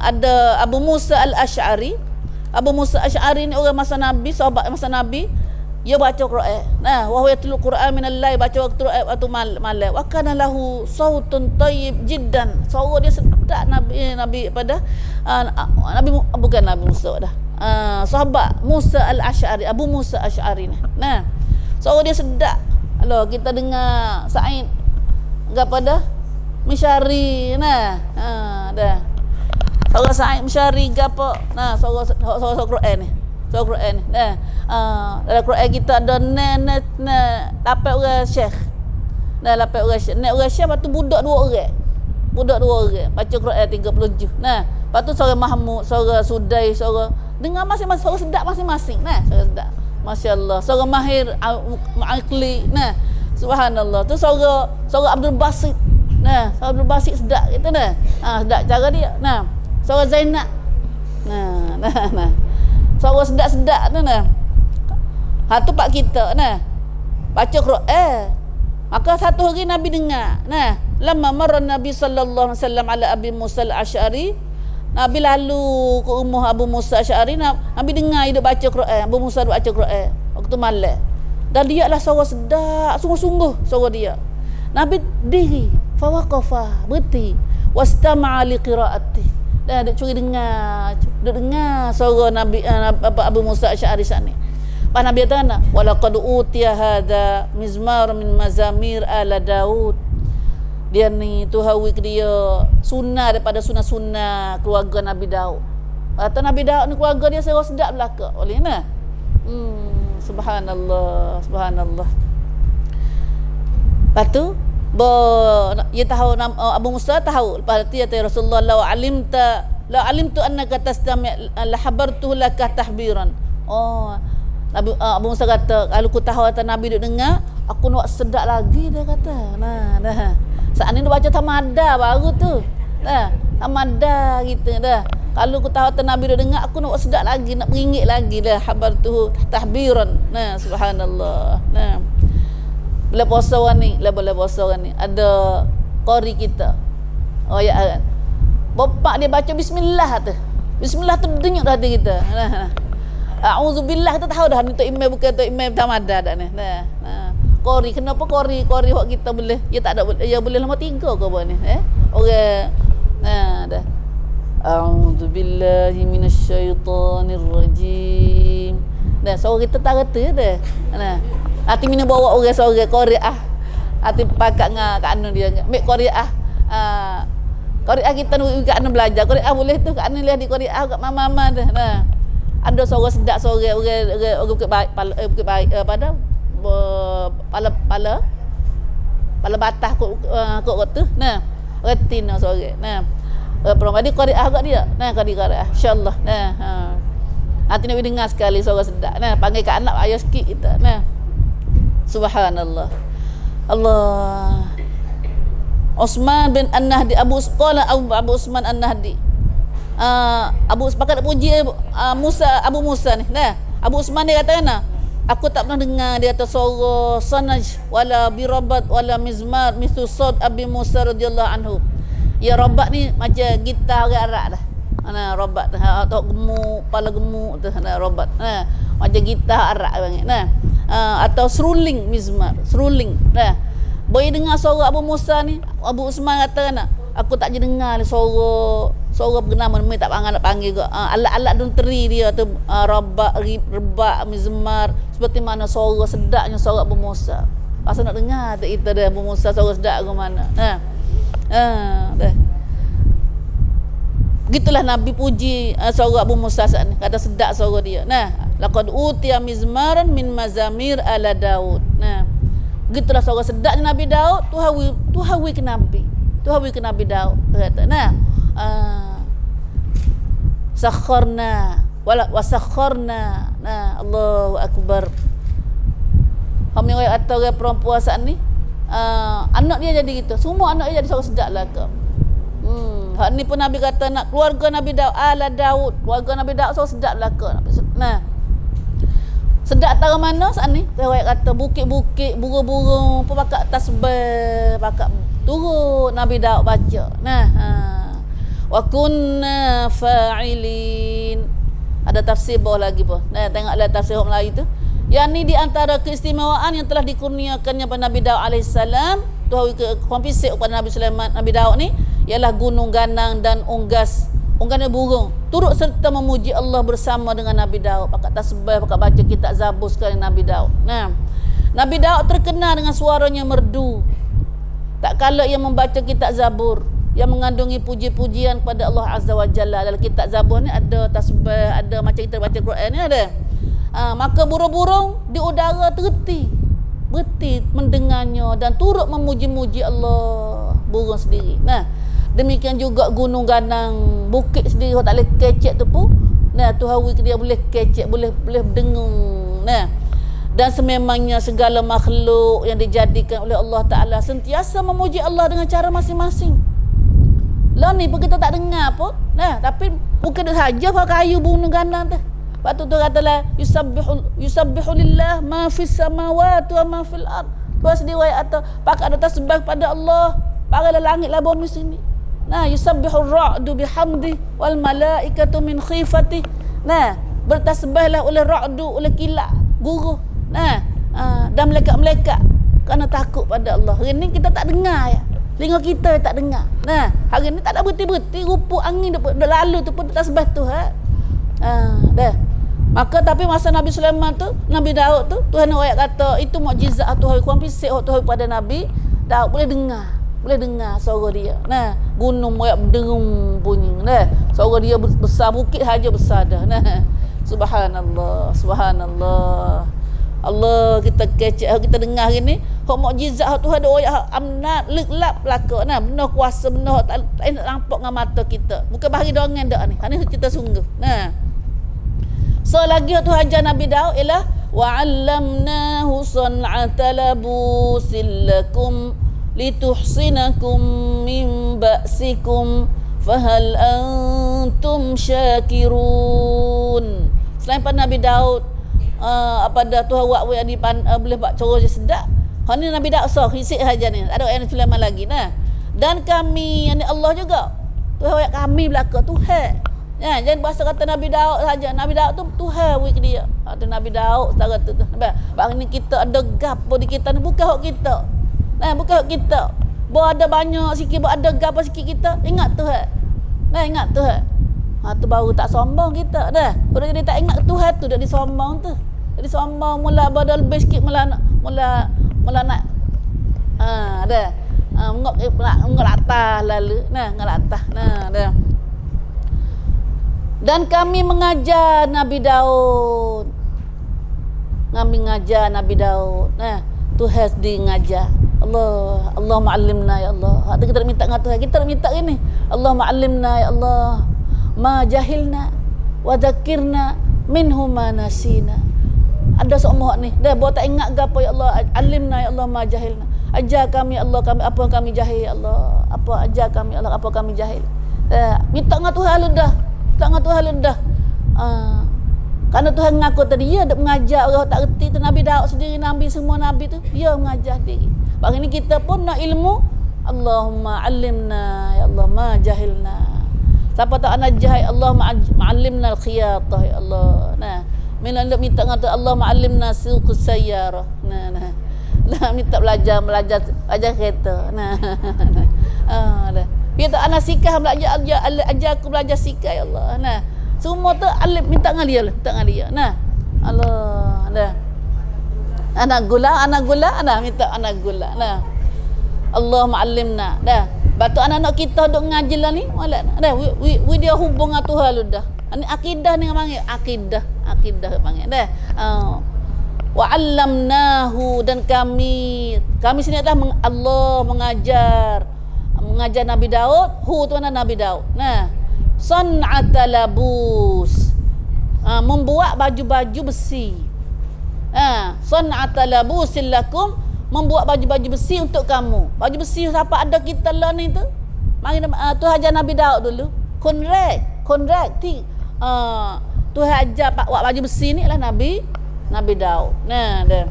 ada Abu Musa al-Asy'ari. Abu Musa al-Asy'ari ni orang masa Nabi, sahabat masa Nabi, dia baca Quran. Nah, wa huwa yatlul Quran min al-lail, baca waktu malam. Wa kana lahu sautun tayyib jiddan. Suara dia sedap Nabi pada Nabi bukan Nabi Musa dah. Sahabat Musa al-Asy'ari, Abu Musa al-Asy'ari ni. Nah, suara dia sedap. Kalau kita dengar Sa'id kepada Misyari, nah, dah. Suara Sa'id Misyari gapo? Nah, suara Quran ni. Suara Quran ni. Nah, dalam Quran kita ada lapan orang syekh. Nah, lapan orang syekh. Nek orang syekh lepas tu budak dua orang. Budak dua orang baca Quran 37. Nah, lepas tu suara Mahmud, suara Sudai, suara dengar masing-masing suara sedap masing-masing. Nah, suara sedap. Masya-Allah. Suara Mahir Aqli. Nah, subhanallah. Tu suara Abdul Basit. Nah, suara Abdul Basit sedap kita nah. Sedap cara dia. Nah, suara Zainab. Nah. Suara sedap-sedap tu nah. Tu pak kita nah. Baca Quran. Maka satu hari Nabi dengar. Nah, lama marra Nabi sallallahu alaihi wasallam ala Abi Musa al-Asy'ari. Nabi lalu ke rumah Abu Musa al-Asy'ari, Nabi dengar dia baca Quran. Abu Musa baca Quran waktu malam. Dan dia lah suara sedap, sungguh-sungguh suara dia. Nabi diri, fa waqafa, berhenti, wastama'a li qiraati. Dan dia curi dengar suara Nabi Abu Musa al-Asy'ari sana. Pak Nabi kata, walaqad utiya hadza mizmar min mazamir ala Daud. Dia ni tu hawi dia sunnah daripada sunnah-sunnah keluarga Nabi Daud. Kata Nabi Daud ni keluarga dia suara sedap belaka. Oleh nah. Subhanallah. Lepas tu dia tahu Abu Musa tahu. Lepas tu dia kata Rasulullah la alimtu annaka tastami' la habartu laka tahbiran. Abu Musa kata, kalau aku tahu kata Nabi duk dengar, aku nak sedap lagi dia kata. Nah, dah. Saat ni dia baca tamada baru tu. Dah, tamada gitu dah. Kalau aku tahu kata Nabi duk dengar, aku nak sedap lagi, nak meringit lagi dah. Habar tu tahbiran. Nah, subhanallah. Nah. Bila puasa ni, ada qari kita. Oh ya. Bapak dia baca bismillah tu. Bismillah tu denyut hati kita. Nah. A'udzubillah kita tahu dah ni tu imam bukan tu imam tamada dah ni. Nah. Qari kenapa qari hak kita boleh? Ya tak ada ya boleh lama 3 ke apa ni? Orang dah. A'udzubillahi minasyaitonir rajim. Dah suara kita tak reti dah. Nah. Hati mina bawa orang suara Qari'ah. Hati pakat ngah kat anu dia. Mek Qari'ah. Qari'ah kita nak kat anu belajar. Qari'ah boleh tu kat anu lihat di Qari'ah kat mama-mama dah. Nah. Ada suara sedap suara orang bukit baik pada pala batah kok tu. Nah, reti nah suara. Nah. Perempuan Qari'ah kat dia. Nah, Qari'ah insya-Allah. Nah, hati nak dengar sekali suara sedap. Nah, panggil kat anak ayah sikit kita. Nah. Subhanallah. Allah. Utsman bin An-Nahdi Abu Utsman An-Nahdi. Abu sepakat puji Abu Musa ni. Nah, Abu Utsman dia kata kan, Aku tak pernah dengar dia kata suara sanaj wala birabat wala mizmar mithlu sad Abi Musa radhiyallahu anhu. Ya rabat ni macam gitar orang Arab dah. Rabat atau gemuk, kepala gemuk tu rabat. Macam gitar Arab panggil. Atau seruling mizmar, seruling. Boleh dengar suara Abu Musa ni. Abu Usman kata aku tak je dengar suara bernama ni tak nak panggil ke. Alat-alat donteri dia tu rabat, rebak, mizmar seperti mana suara sedapnya suara Abu Musa. Pasal nak dengar tak kita dah Abu Musa suara sedap ke mana. Begitulah Nabi puji suara Abu Musa saat ni. Kata sedap suara dia. Laqad utiya mizmaran min mazamir ala Daud. Begitulah suara sedapnya Nabi Daud. Tu hawi ke Nabi. Tu hawi ke Nabi Daud. Kata sakharna wa sakharna. Allahu akbar. Kami kata orang perempuan saat ni anak dia jadi gitu. Semua anak dia jadi suara sedap lah ke. Hak ni pun Nabi kata nak keluarga Nabi Daud ala Daud. Keluarga Nabi Daud suara sedap lah ke. Sedap tahu mana saat ni? Riwayat kata bukit-bukit, burung-burung pun pakat tasbih, pakat turut Nabi Daud baca. Wa kunna fa'ilin. Ada tafsir bawah lagi pun. Tengoklah tafsir orang Melayu tu. Yang ni di antara keistimewaan yang telah dikurniakannya pada Nabi Daud alaihissalam. Tu kompisik kepada Nabi Sulaiman, Nabi Daud ni ialah gunung ganang dan unggahan burung turut serta memuji Allah bersama dengan Nabi Daud. Pakat tasbih, pakat baca kitab Zabur sekali Nabi Daud. Nabi Daud terkenal dengan suaranya merdu. Tak kala ia membaca kitab Zabur yang mengandungi puji-pujian kepada Allah Azza wa Jalla. Dalam kitab Zabur ni ada tasbih, ada macam kita baca Quran ni ada. Maka burung-burung di udara berhenti mendengarnya dan turut memuji-muji Allah burung sendiri. Demikian juga gunung ganang, bukit sendiri tak boleh kecek tu pun. Tu hawi dia boleh kecek, boleh dengung. Dan sememangnya segala makhluk yang dijadikan oleh Allah Ta'ala sentiasa memuji Allah dengan cara masing-masing. Lah ni pun kita tak dengar pun. Tapi bukan saja pakai kayu gunung ganang tu. Lepas tu katalah yusabbihu lillah ma fis samawati wa ma fil ard. Terus diriwayat atau pakai ada tasbih pada Allah, pakai langit lah bumi sini. Yusabbihu ar-ra'du bihamdi wal malaikatu min khifati. Bertasbihlah oleh ra'du, oleh kilat, guru. Dan malaikat-malaikat kerana takut pada Allah. Hari ni kita tak dengar ya. Telinga kita tak dengar. Hari ni tak ada berhenti-berhenti, rupa angin dah lalu tu pun tasbih tu dah. Maka tapi masa Nabi Sulaiman tu, Nabi Daud tu, Tuhan ayat kata itu mukjizat Tuhan kuam pisik Tuhan pada Nabi Daud boleh dengar suara dia. Gunung moyak berdengung bunyi. Suara dia besar, bukit saja besar dah. Subhanallah, subhanallah. Allah kita kecek, kita dengar hari ni hak mukjizat Tuhan ada ayat amnat leglap belaka benar kuasa benar tak nak nampak dengan mata kita. Bukan bahari dongeng dak ni. Ini cerita sungguh. So lagi tu ajar Nabi Daud ialah wa'allamnahu san'ata labusin lakum lituhsinakum min ba'sikum fahal antum syakirun. Selain pada Nabi Daud pada Tuhan buat yang boleh buat cara je sedap. Hak ni Nabi Daud sah hisik saja ni. Tak ada yang Sulaiman lagi Dan kami yang Allah juga. Tuhan buat kami belaka Tuhan. Jangan bahasa kata Nabi Daud saja. Nabi Daud tu Tuhan wik dia. Tu Nabi Daud setara tu. Bang ni kita ada gapo di kita ni bukan hak kita. Bukan hak kita. Ada banyak sikit ada gapo sikit kita. Ingat Tuhan. Ingat Tuhan. Tu baru tak sombong kita dah. Kalau jadi tak ingat Tuhan tu dah disombong tu. Jadi sombong mula badal lebih sikit mula nak dah. Ngok atas lalu. Ngok atas. Dah. Dan kami mengajar Nabi Daud. Tuhan sendiri mengajar. Allah ma'allimna ya Allah. Kita nak minta dengan Tuhan. Kita nak minta ini. Allah ma'allimna ya Allah. Ma jahilna wa dzakirna minhu ma nasina. Ada semua ni. Dah buat tak ingat gapo ya Allah. Alimna ya Allah ma jahilna. Ajar kami Allah kami apa kami jahil ya Allah. Apa ajar kami Allah apa kami jahil. Minta dengan Tuhan lu dah. Tak dengan Tuhan lu dah. Karena Tuhan mengaku tadi dia ada mengajar orang tak reti tu. Nabi Daud sendiri, Nabi semua Nabi tu dia mengajar diri. Bagi ni kita pun nak ilmu, Allahumma alimna ya Allah ma jahilna. Siapa tak ana jahil, Allah ma'allimna al-khiyatah ya Allah. Nah, minta ngata Allah ma'allimna suqus sayyarah. Nah. Lah minta belajar kereta. Nah. Dah. Dia tak ana sikah belajar ajar aku belajar sikah ya Allah. Nah. Semua tu alim minta dengan dia. Nah. Allah. Dah. Anak gula, minta anak gula. Nah. Allah ma'allimna. Dah. Batu anak-anak kita duk ngaji lah ni, malah dah we dia hubung dengan Tuhan lu dah. Ni akidah ni panggil akidah panggil dah. Wa 'allamnahu, dan kami sini adalah Allah mengajar Nabi Daud. Hu tu mana Nabi Daud. Nah, san'ata labus, membuat baju-baju besi. San'ata labusil lakum, membuat baju-baju besi untuk kamu. Baju besi siapa ada kita lah ni tu. Mari tu ajar Nabi Daud dulu. Konrek ti. Tu ajar pak buat baju besi ni lah Nabi Daud. Nah, dah.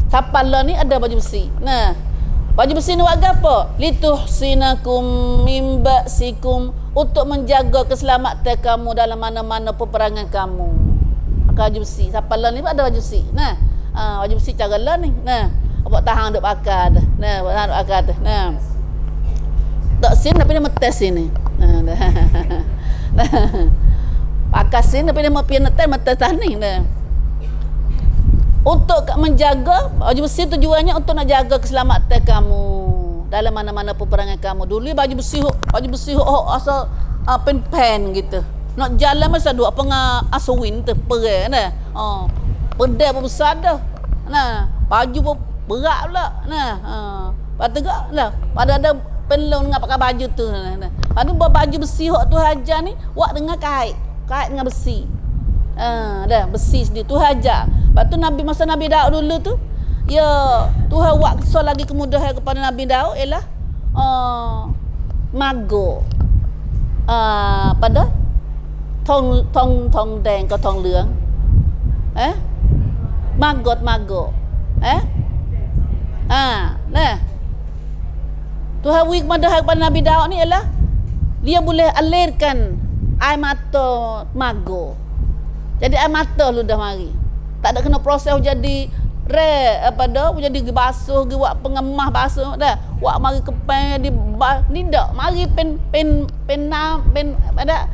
Siapa lah ni ada baju besi. Nah, baju besi ni buat apa? Lituhsinakum min ba'sikum, untuk menjaga keselamatan kamu dalam mana-mana peperangan kamu. Baju besi. Siapa lah ni ada baju besi. Nah, baju besi cara lah ni. Nah, buat tahan duk bakar dah. Nah, buat tahan duk bakar dah. Nah. Tak sin tapi dia metes sini. Nah, dah. Pakai sin tapi dia mau pian metes ni. Nah. Untuk menjaga baju besi, tujuannya untuk nak jaga keselamatan kamu dalam mana-mana peperangan kamu. Dulu baju besi asal pen gitu. Nak jalan masa dua apa aswin tu perang dah. Pedai pun besar dah. Nah, baju pun berat pula. Nah, patut lah. Pada ada pelong dengan pakai baju tu. Nah. Pada buat baju besi hok tu hajar ni, buat dengan kait dengan besi. Dah besi sendiri tu hajar. Lepas tu masa Nabi Daud dulu tu, ya Tuhan buat kesal lagi kemudahan kepada Nabi Daud ialah mago. Pada tong deng ke tong leung. Magot. Nah. Tuhan wik kepada Nabi Daud ni ialah dia boleh alirkan air mata mago. Jadi air mata lu dah mari. Tak ada kena proses jadi jadi basuh, buat pengemah basuh dah. Buat mari kepen di ni dak mari pen ada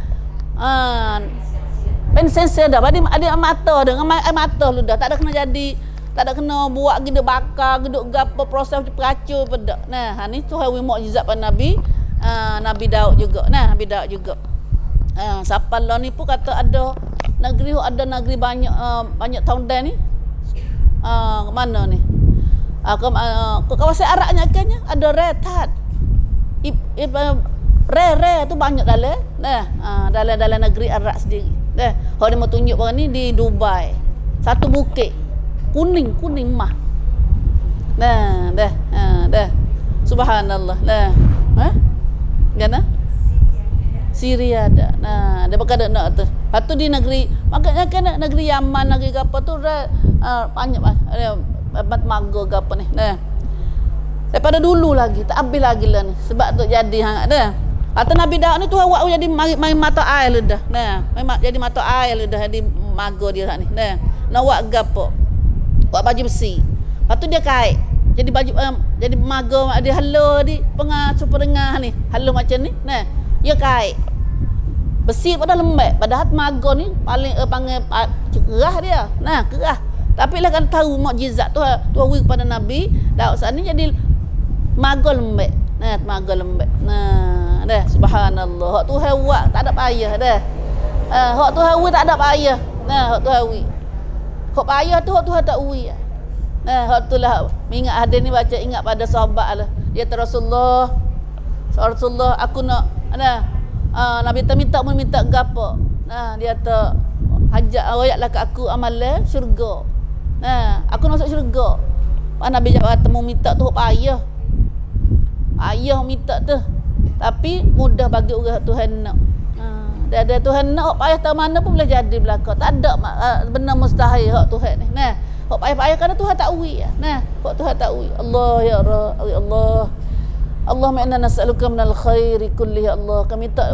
pen sensor dah. Ada air mata lu dah. Tak ada kena jadi, tak ada kena buat gitu bakar, gitu gapo proses peracur pedak. Nah, ni tu hawi mukjizat pada Nabi Daud juga. Nah, Nabi Daud juga. Siapa lah ni pun kata ada negeri banyak tahun dah ni. Mana ni? Kawasan Arabnya akhirnya ada retat. Rare tu banyak dalam. Nah, dalam negeri Arab sendiri. Dah, hok dia mau tunjuk orang ni di Dubai. Satu bukit kuning mah. Nah, dah. Subhanallah. Nah. Gana? Syria ada. Nah, dia pakai nak tu. Lepas tu di negeri, makanya kan negeri Yaman, negeri apa tu banyak mago ke apa ni. Nah. Daripada dulu lagi, tak habis lagi lah ni. Sebab tu jadi hang dah. Atau Nabi Daud ni tu awak jadi mari mata air lu dah. Nah, jadi mata air lu dah di mago dia ni. Nah, nak buat gapo? Buat baju besi. Lepas tu dia kait. Jadi baju jadi mago dia halo di super dengah ni. Halo macam ni. Nah, dia kait. Besi pada lembek. Padahal mago ni paling panggil kerah dia. Nah, kerah. Tapi lah kan tahu mukjizat tu wui kepada Nabi Daud saat ni jadi mago lembek. Nah, mago lembek. Nah, dah subhanallah. Hak tu buat tak ada payah dah. Hak tu wui tak ada payah. Nah, hak tu wui. Hak payah tu hak tu tak wui. Nah, hak tu lah ingat hadis ni baca ingat pada sahabat lah. Dia Rasulullah aku nak Nabi minta gapo. Nah, dia kata hajat ayatlah ke aku amalan syurga. Nah, aku nak masuk syurga. Pak Nabi jawab temu minta tu payah. Ayah minta tu. Tapi mudah bagi orang Tuhan nak. Dia Tuhan nak hok payah tak mana pun boleh jadi belaka. Tak ada benda mustahil hok Tuhan ni. Nah, hok payah-payah kerana Tuhan tak uwi ya. Nah, hok Tuhan tak uwi. Allah ya Allah. Allahumma inna nas'aluka minal khairi kulli ya Allah. Kami minta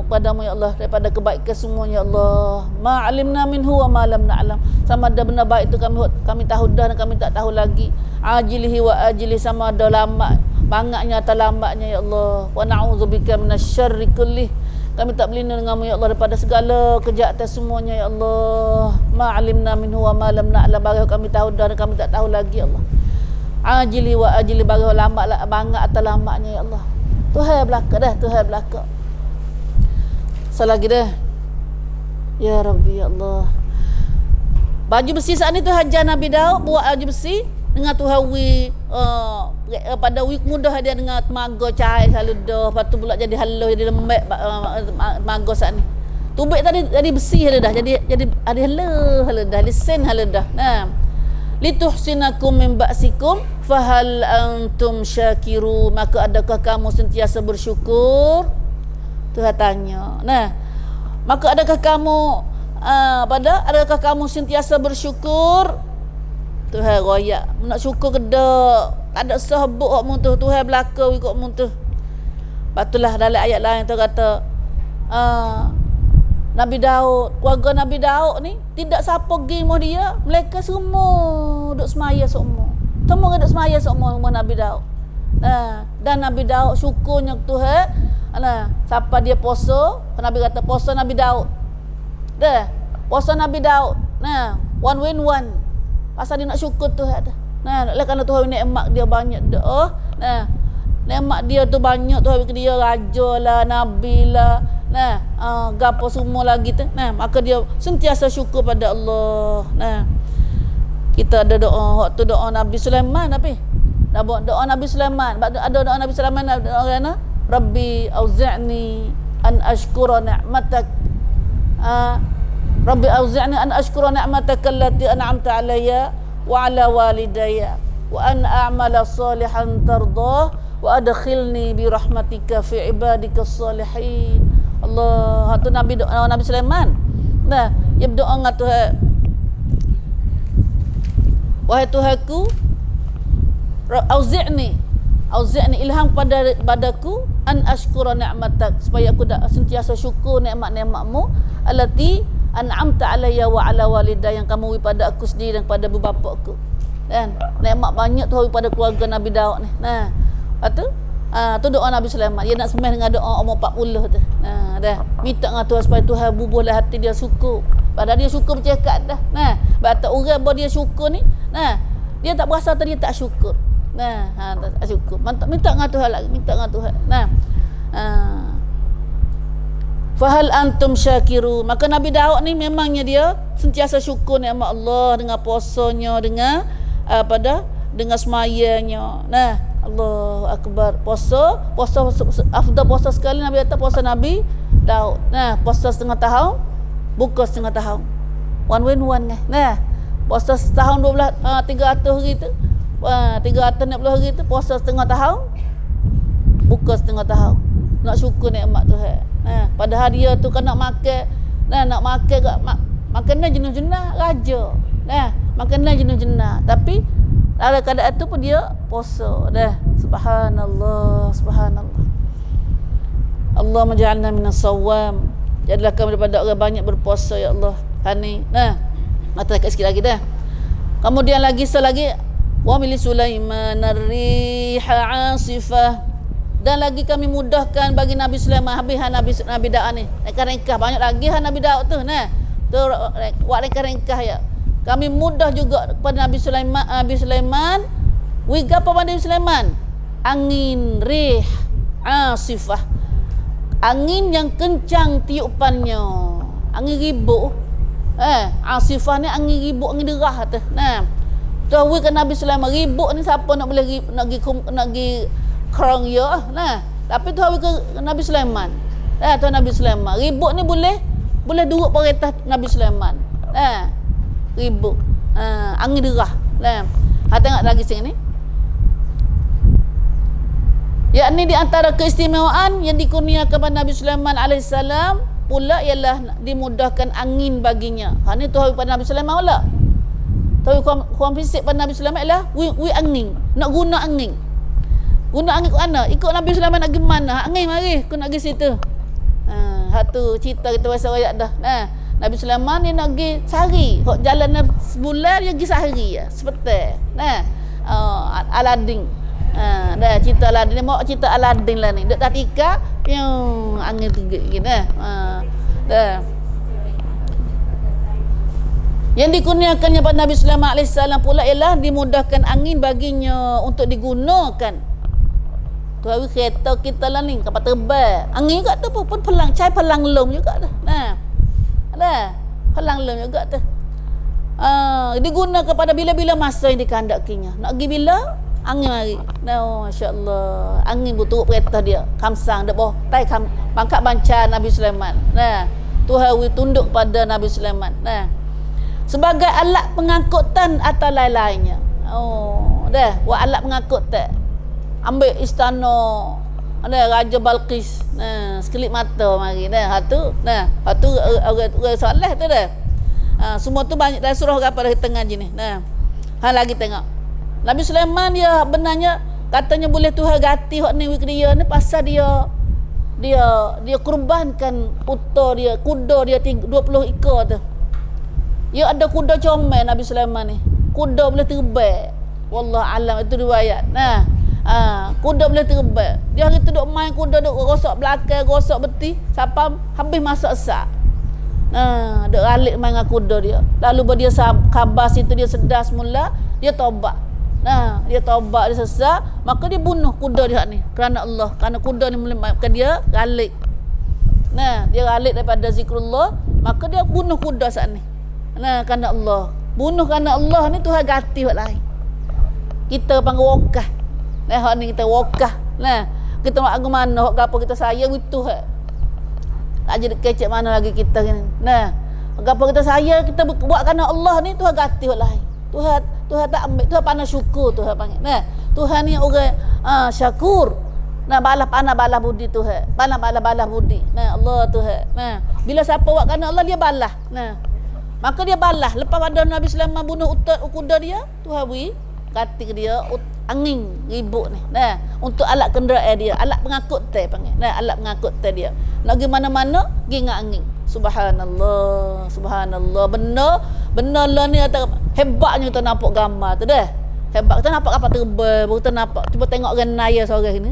padamu ya Allah, daripada kebaikan semuanya ya Allah. Ma alimna minhu wa ma lam na'lam. Sama ada benda baik itu kami tahu dah dan kami tak tahu lagi. Ajilihi wa ajili, sama ada lama bangatnya atau lambatnya ya Allah. Wa na'udzubika minasyarri kulli. Kami tak berlindung denganmu ya Allah daripada segala kejahatan semuanya ya Allah. Ma alimna minhu wa ma lam na'lam. Bagi kami tahu dah dan kami tak tahu lagi ya Allah. Ajili wa ajili, bagi lambat bangat atau lambatnya ya Allah. Tuhan belaka dah, Tuhan belaka. Selagi dah. Ya Rabbi ya Allah. Baju besi saat ni tu hajar Nabi Daud buat baju besi dengan Tuhan pada wik mudah dia dengan temaga cair selalu dah. Lepas tu pula jadi halus, jadi lembek temaga saat ni. Tubik tadi jadi besi halus dah. Jadi ada halus dah, lisen halus dah. Nah. Lituhsinakum min ba'sikum fahal antum syakiru, maka adakah kamu sentiasa bersyukur? Tuhan tanya. Nah, maka adakah kamu adakah kamu sentiasa bersyukur? Tuhan royak nak syukur ke dak? Tak ada sahabat hak mun tu, Tuhan belaka ikut mun tu. Patulah dalam ayat lain tu kata Nabi Daud, keluarga Nabi Daud ni tidak siapa pergi rumah dia, mereka semua duduk semaya semua. Semua duduk semaya semua rumah Nabi Daud. Dan Nabi Daud syukurnya ke Tuhan. Siapa dia puasa, Nabi kata puasa Nabi Daud. Dah, puasa Nabi Daud. One win one. Pasal dia nak syukur Tuhan dah. Oleh kerana Tuhan nikmat dia banyak dah. Nikmat dia tu banyak, Tuhan bagi dia raja lah, nabi lah. Gapo semua lagi tu. Maka dia sentiasa syukur pada Allah. Kita ada doa, waktu doa Nabi Sulaiman tapi doa Nabi Sulaiman, ada doa Nabi Sulaiman, doa mana? Rabbi auzi'ni an ashkura ni'matak. Rabbi auzi'ni an ashkura ni'matak allati an'amta alayya wa ala walidayya wa an a'mala salihan tardah wa adkhilni bi rahmatika fi ibadikas salihin. Allah, tu Nabi Sulaiman. Dia berdoa dengan Tuhan. Wahai Tuhanku, auzi'ni ilham padaku an ashkura ni'matak, supaya aku sentiasa syukur nikmat-nikmat-Mu allati an'amta alayya wa ala walidayya, yang kamu beri pada aku sendiri dan pada ibu bapa aku. Dan nikmat banyak Tuhan beri pada keluarga Nabi Daud ni. Lepas tu doa Nabi Sulaiman. Dia nak sembah dengan doa umur 40 tu. Dah minta dengan Tuhan supaya Tuhan bubuhlah hati dia syukur. Padahal dia syukur bercakap dah. Sebab orang bahawa dia syukur ni, dia tak berasa tadi dia tak syukur. Tak syukur. Minta dengan Tuhan lagi, minta dengan Tuhan. Fahal antum syakiru. Maka Nabi Daud ni memangnya dia sentiasa syukur nikmat Allah dengan puasanya, dengan dengan semayanya. Allahu akbar. Puasa afdal puasa sekali Nabi kata puasa Nabi Daud. Puasa setengah tahun, buka setengah tahun. One win one kan. Puasa setahun 300 hari tu. 360 hari tu puasa setengah tahun, buka setengah tahun. Nak syukur nikmat Tuhan. Padahal dia tu kan nak makan, nak makan kat makanan jenuh-jenuh raja. Makanan jenuh-jenuh. Tapi dalam keadaan tu pun dia puasa dah. Subhanallah, subhanallah. Allah menjadikan minas sawam. Jadilah kami daripada orang banyak berpuasa ya Allah. Hani. Mata sikit lagi dah. Kemudian lagi selagi wa mil Sulaiman ar-riha 'asifah. Dan lagi kami mudahkan bagi Nabi Sulaiman, habis Nabi Daud ni. Ringkah banyak lagi Nabi Daud tu. Tu buat ringkah ya. Kami mudah juga kepada Nabi Sulaiman. Wiga apa Nabi Sulaiman? Angin rih asifah. Angin yang kencang tiupannya. Angin ribut. Asifah ni angin ribut, angin derah tu. Tu wiga Nabi Sulaiman, ribut ni siapa nak boleh nak pergi kerang ya. Tapi tu wiga Nabi Sulaiman. Tu Nabi Sulaiman. Ribut ni boleh duduk perintah Nabi Sulaiman. Ribut, angin derah. Tengok lagi sini. Yakni di antara keistimewaan yang dikurniakan kepada Nabi Sulaiman alaihissalam, pula ialah dimudahkan angin baginya. Ni Tuhan pada Nabi Sulaiman pula. Tapi kuam fisik pada Nabi Sulaiman ialah we angin, nak guna angin. Guna angin ke mana? Ikut Nabi Sulaiman nak pergi mana? Angin mari, aku nak pergi situ. Satu cerita kita bahasa rakyat dah. Nabi Sulaiman dia nak pergi sehari. Hok jalan sebulan dia pergi sehari ya. Seperti. Aladin. Dah cerita Aladin ni, mau cerita Aladin lah ni. Dek tatika yang angin tinggi gitu. Dah. Yang dikurniakannya pada Nabi Sulaiman AS pula ialah dimudahkan angin baginya untuk digunakan. Tu hari kereta kita lah ni kapal terbang. Angin juga tu pun pelang, cai pelang lom juga dah. Ada pelang lom juga tu. Digunakan pada bila-bila masa yang dikehendakinya. Nak pergi bila? Angin mari. Masya-Allah. Angin butuh kereta dia. Kamsang dak boh. Tai pangkat banca Nabi Sulaiman. Tuhan tunduk pada Nabi Sulaiman. Sebagai alat pengangkutan atau lain-lainnya. Wa alat pengangkutan. Ambil istana Raja Balqis. Sekelip mata mari. Hatu orang soleh tu dah. Semua tu banyak dah surah apa dah tengah je ni. Lagi tengok. Nabi Sulaiman dia benarnya katanya boleh Tuhan ganti hak ni wik dia ni pasal dia kurbankan kuda dia 20 ekor tu. Ya ada kuda comel Nabi Sulaiman ni. Kuda boleh terbang. Wallah alam itu riwayat. Kuda boleh terbang. Dia hari tu duk main kuda duk gosok belakang, gosok beti sampai habis masak sak. Duk alik main dengan kuda dia. Lalu dia khabar situ dia sedar semula, dia taubat. Dia taubat, dia sesat, maka dia bunuh kuda dia ni kerana Allah. Kerana kuda ni melibatkan dia galik. Dia galik daripada zikrullah, maka dia bunuh kuda saat ni. Kerana Allah. Bunuh kerana Allah ni Tuhan ganti hak lain. Kita panggil wakah. Hak ni kita wakah. Kita nak ke mana hak gapo kita sayang itu hak. Tak jadi kecek mana lagi kita ni. Gapo kita sayang kita buat kerana Allah ni Tuhan ganti hak lain. Tuhan tak ambil, Tuhan pandai syukur Tuhan panggil. Tuhan ni orang syakur. Balas budi Tuhan. Balas budi. Allah Tuhan. Bila siapa buat kerana Allah dia balas. Maka dia balas. Lepas pada Nabi Sulaiman bunuh kuda dia, Tuhan beri ganti dia angin ribut ni. Untuk alat kenderaan dia, alat pengangkut teh panggil. Alat pengangkut teh dia. Nak pergi mana-mana, pergi dengan angin. Subhanallah, subhanallah. Benar lah ni hebatnya kita nampak gambar tu dah. Hebat kita nampak kapal terbang, baru kita nampak cuba tengok renaya sore ni.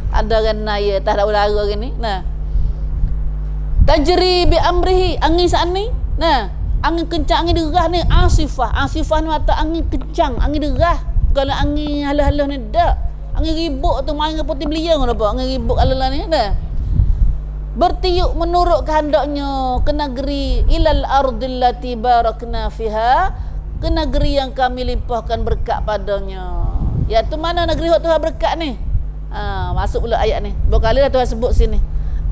Ada renaya tak ada udara ni. Tajri bi amrihi, angin saat ni. Angin kencang, angin derah ni asifah. Asifah ni mata angin kencang, angin derah. Bukan angin halah-halah ni dak. Angin ribut tu main putih beliau apa? Angin ribut halah ni dah. Bertiup menurut kehendaknya ke negeri ilal ardil lati barakna fiha, ke negeri yang kami limpahkan berkat padanya. Iaitu mana negeri yang Tuhan berkat ni? Masuk pula ayat ni. Berapa kali dah Tuhan sebut sini.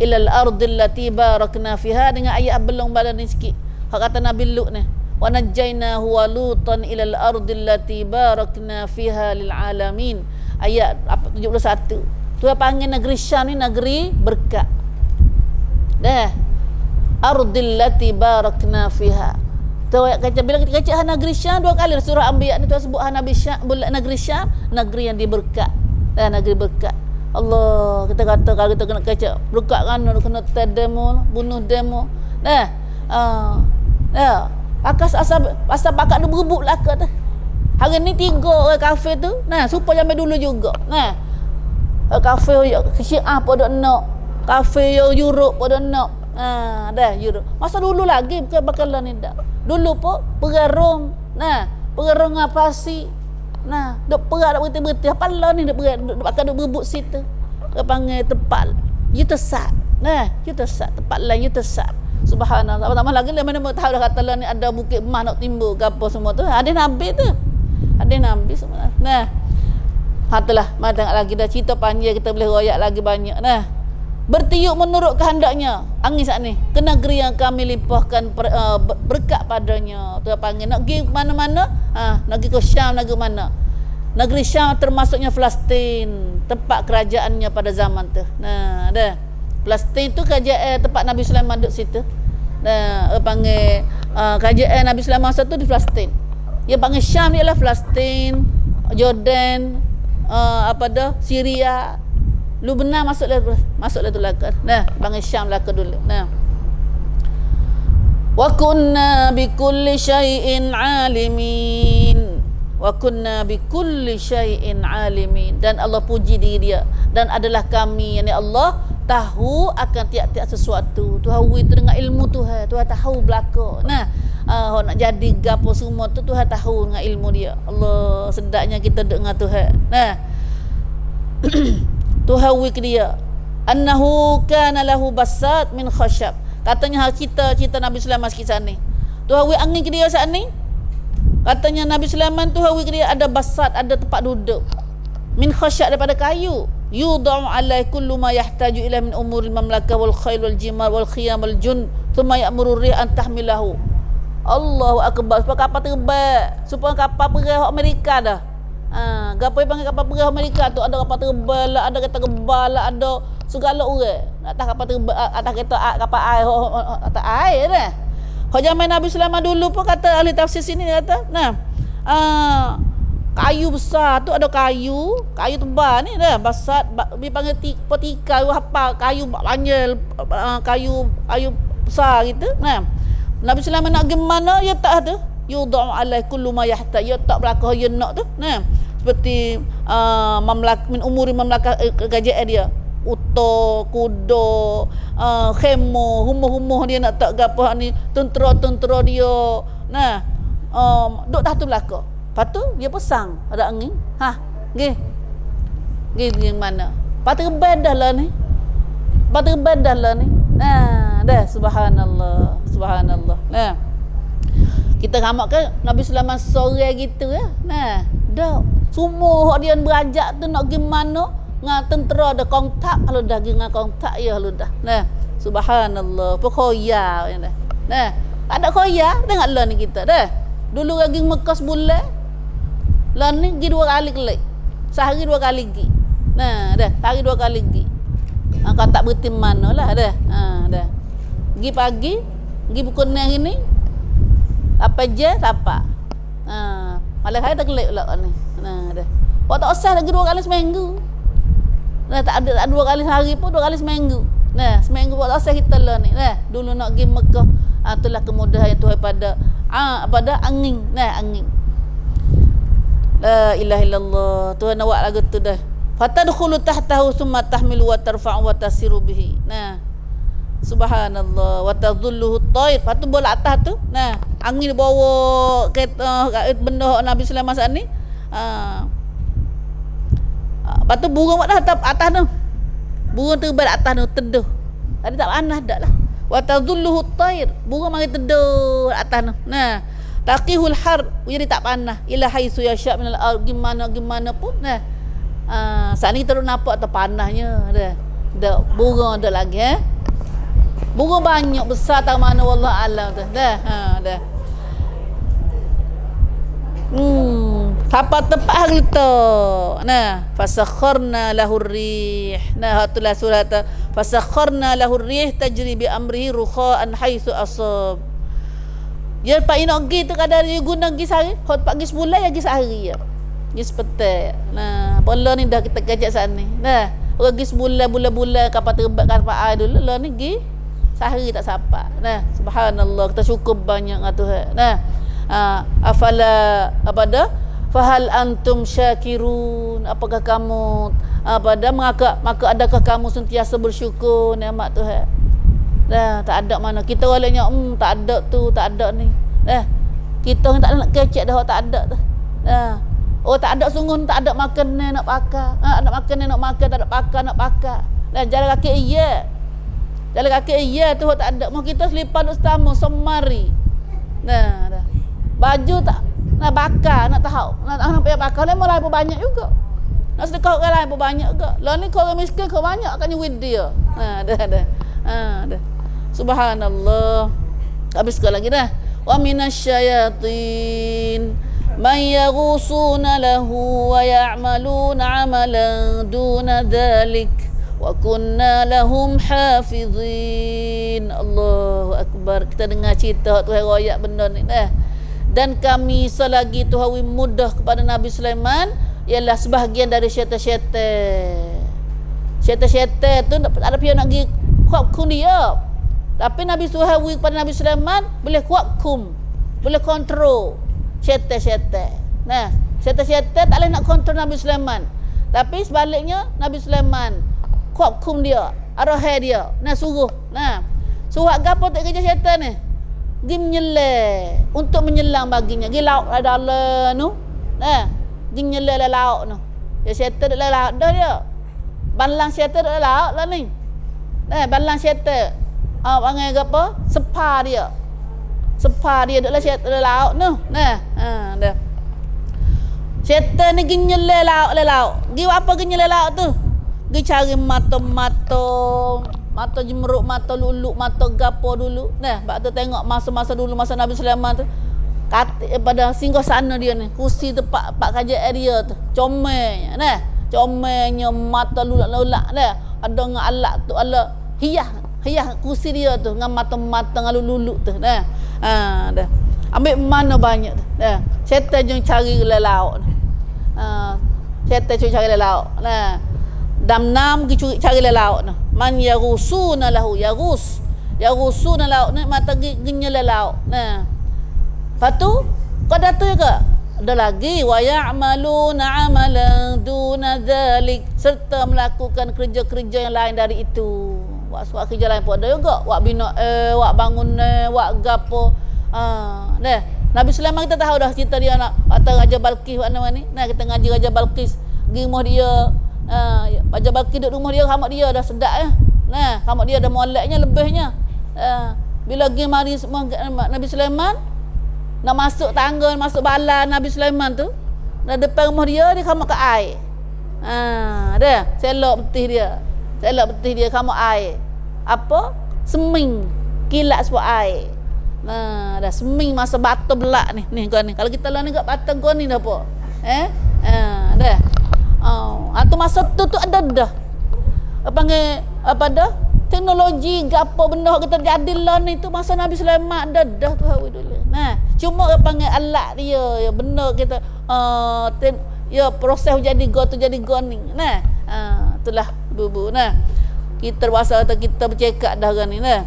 Ilal ardil lati barakna fiha dengan ayat belum badan ni sikit. Hak kata Nabi Lut ni. Wa najjaynahu wa lutan ilal ardil lati barakna fiha lil alamin. Ayat 71. Tuhan panggil negeri Syam ni negeri berkat. Ardil lati barakna fiha. Tuhan kata bila kita baca negeri Syam dua kali surah Anbiya ni Tuhan sebut Nabi Syam, negeri Syam, negeri yang diberkat. Negeri berkat. Allah, kita kata kalau kita kena kacak berkat kan kena demo, bunuh demo. Pakas asal bakat dia berebut lah kat tu. Hari ni 3 orang kafir tu, supaya sampai dulu juga. Kafir Syiah pun dak nak. Kafir Europe pun dak nak. Europe. Masa dulu lagi bukan bakalan ni dak. Dulu pun perang Rom. Perang dengan Parsi. Dok perang dak berhenti-berhenti. Apa lah ni dok perang dok bakal dok berebut situ. Dia panggil tempat Yutasat. Yutasat, tempat lain Yutasat. Subhanallah. Tambah lagi mana tahu dah kata lah ni ada bukit emas nak timbul ke apa semua tu. Ada Nabi tu. Ada Nabi semua. Itulah. Mari tengok lagi dah cerita panjang kita boleh royak lagi banyak. Bertiup menurut kehendaknya angin saat ni ke negeri yang kami limpahkan berkat padanya. Tu panggil nak pergi mana-mana, nak pergi ke Syam, negeri mana? Negeri Syam termasuknya Palestin, tempat kerajaannya pada zaman tu. Ada Palestin tu kerajaan tempat Nabi Sulaiman duduk situ. Panggil kerajaan Nabi Sulaiman masa tu di Palestin. Dia panggil Syam ni ialah Palestin, Jordan, Syria. Lebanon masuklah tu lah. Panggil Syam lah dulu. Wa kunna bi kulli syai'in alimin. Wa kunna bi kulli syai'in alimin. Dan Allah puji diri dia, dan adalah kami, yakni Allah, tahu akan tiap-tiap sesuatu. Tuhan itu dengan ilmu Tuhan. Tuhan tahu belaka. Nak jadi gapo semua tu Tuhan tahu dengan ilmu dia. Allah, sedapnya kita duduk dengan Tuhan. Tuhan wik dia. Annahu kana lahu basat min khashab. Katanya cerita Nabi Sulaiman kisah ni. Tuhan wik angin ke dia saat ni. Katanya Nabi Sulaiman Tuhan wik dia ada basat, ada tempat duduk. Min khashab, daripada kayu. Yudau alai kullu ma yahtaju ila min umuril mamlakah wal khayl wal jimar wal khiyam wal jun thumma ya'muru rih an tahmilahu. Allahu akbar. Supaya kapal terbang, supaya kapal perang Amerika dah. Gapo yang panggil kapal perang Amerika tu, ada kapal terbang lah, ada kereta gebal lah, ada segala orang. Atas kapal terbang, atas kereta kapal air, atas air dah. Zaman Nabi Sulaiman dulu pun kata ahli tafsir sini kata, kayu besar tu, ada kayu tebal ni dah, basat dipanggil petika, apa kayu panjang, kayu besar gitu. Nabi Sulaiman nak pergi mana, ya tak ada. Yudau alai kullu ma yahta, ya tak berlaku ya nak tu. Seperti min umuri mamlakah kerajaan dia. Uto, kudo, khemo, humuh dia nak tak gapo ni, tentera dia. Duk dah tu belaka. Lepas tu dia pasang ada angin. Pergi mana? Terbang dah lah ni. Dah subhanallah. Kita ramak ke Nabi Sulaiman sore gitu ya. Dah semua hak dia berajak tu nak pergi mana dengan tentera ada kontak, kalau dah pergi dengan kontak ya lu dah. Subhanallah. Pokhoya ya dah. Tak ada khoya tengok lah ni kita dah. Dulu pergi Mekah sebulan. Lah ni pergi 2 kali kelik. Sehari 2 kali pergi. Dah, sehari 2 kali pergi. Kau tak berhenti mana lah dah. Dah. Pergi pagi, pergi pukul 6 ini. Apa je apa. Malah hari tak kelik pula ni. Dah. Kau tak usah lagi 2 kali seminggu. Tak ada 2 kali sehari pun, 2 kali seminggu. Seminggu buat tak usah kita lah ni. Dulu nak pergi Mekah, itulah kemudahan Tuhan pada angin. Angin. La ilaha illallah. Tuhan nak buat lagu tu dah. Fatadkhulu tahtahu thumma tahmilu wa tarfa'u wa tasiru bihi. Subhanallah. Wa tadhulluhu at-tayr. Lepas tu bola atas tu. Angin bawa kereta benda Nabi Sulaiman saat ni. Lepas tu burung buat dah atas tu. Burung terbang atas tu, teduh. Tadi tak panas dak lah. Wa tadhulluhu at-tayr. Burung mari teduh atas tu. Taqihul har, jadi tak panas. Ila haitsu yasha' min al-ard, gimana pun. Saat ni kita nampak tu panasnya dah. Dak burung dak lagi Burung banyak besar tak mana wallah alam tu. Dah. Siapa tempat hari tu? Fasakharna lahu rih. Itulah surat fasakharna lahu rih tajri bi amrihi rukha'an haitsu asab. Ya pak nak pergi tu kadang dia guna pergi sehari. Hot pagi sebulan ya pergi sehari ya. Dia seperti. Bola ni dah kita gajak saat ni. Orang pergi sebulan bulan-bulan kapal terbang kapal air dulu. Lah ni pergi sehari tak sampai. Subhanallah, kita syukur banyak dengan Tuhan. Afala fahal antum syakirun, apakah kamu maka adakah kamu sentiasa bersyukur nikmat Tuhan. Tak ada mana kita walanya tak ada tu, tak ada ni. Kita tak nak kecek dah tak ada tu. Tak ada sungguh tak ada makan nak pakai. Nak makan nak makan, tak ada pakai nak pakai. Jalan kaki iya. Jalan kaki iya tu tak ada. Mau kita selipar duk setamu semari. Dah. Baju tak nak bakar, nak tahu. Nak payah bakar ni mulai pun banyak juga. Nak sedekah orang lain pun banyak juga. Lah ni kau orang miskin kau banyak kan with dia. Dah. Subhanallah. Habis sekali lagi dah. Wa minasyayatin may yaghusuna lahu wa ya'maluna 'amalan duna dhalik wa kunna lahum hafizin. Allahu akbar. Kita dengar cerita Tuhan royak benda ni dah. Dan kami selagi Tuhan mudah kepada Nabi Sulaiman ialah sebahagian dari syaitan-syaitan. Syaitan-syaitan tu ada pihak nak pergi kuatkum dia. Tapi Nabi Tuhan kepada Nabi Sulaiman boleh kuatkum, boleh kontrol syaitan-syaitan. Nah, syaitan-syaitan tak boleh nak kontrol Nabi Sulaiman. Tapi sebaliknya Nabi Sulaiman kuatkum dia, arahai dia. Nah, suruh. Nah, suruh gapo tak kerja syaitan ni? Pergi menyelah untuk menyelang baginya. Pergi lauk ada Allah tu. Nah, pergi menyelah lauk tu. Ya syaitan dak lauk dah dia. Balang syaitan dak lauk lah ni. Nah, balang syaitan. Panggil apa? Sepa dia. Sepa dia dak syaitan dak lauk tu. Nah, dah. Syaitan ni pergi menyelah lauk. Pergi apa pergi menyelah lauk tu? Pergi cari mata-mata, mata jemeruk, mata luluk, mata gapo dulu. Nah, bab tu tengok masa-masa dulu masa Nabi Sulaiman tu pada singgah sana dia ni, kursi tempat kerajaan dia tu. Comelnya, nah. Comelnya mata lulak-lulak dah. Ada dengan alat tu Allah hias kursi dia tu dengan mata-mata dengan luluk tu. Nah. Dah. Ambil mana banyak tu. Dah. Syaitan jom cari lauk. Syaitan cari lauk. Nah. Damnam pergi cari lauk tu. Man yarusuna lahu yarusuna lauk ni mata genyela lauk. Nah. Lepas tu kau datang ke? Ada lagi wa ya'maluna 'amalan duna dzalik, serta melakukan kerja-kerja yang lain dari itu. Buat kerja lain pun ada juga. Buat bina buat bangun buat gapo. Nah, Nabi Sulaiman kita tahu dah cerita dia nak kata Raja Balqis buat nama ni. Nah, kita ngaji Raja Balqis pergi rumah dia. Raja Balqis duduk rumah dia, rambut dia dah sedap ya. Nah, rambut dia dah moleknya lebihnya. Bila pergi mari semua Nabi Sulaiman nak masuk tangga, masuk balan Nabi Sulaiman tu, dah depan rumah dia kamu ke air. Dah, selok betih dia kamu air. Apa? Seming kilat sebuah air. Nah, dah seming masa batu belak ni. Ni kau ni. Kalau kita lah ni kat batang kau ni dah apa? Dah. Tu masa tu ada dah. Panggil apa dah? Teknologi gapo benda kita jadi lah ni tu masa Nabi Sulaiman ada dah tu hawi dulu. Nah, cuma panggil alat dia ya benda kita ya proses jadi go tu jadi go ni. Nah, itulah bubu. Nah, kita rasa kita bercakap dah kan ni nah.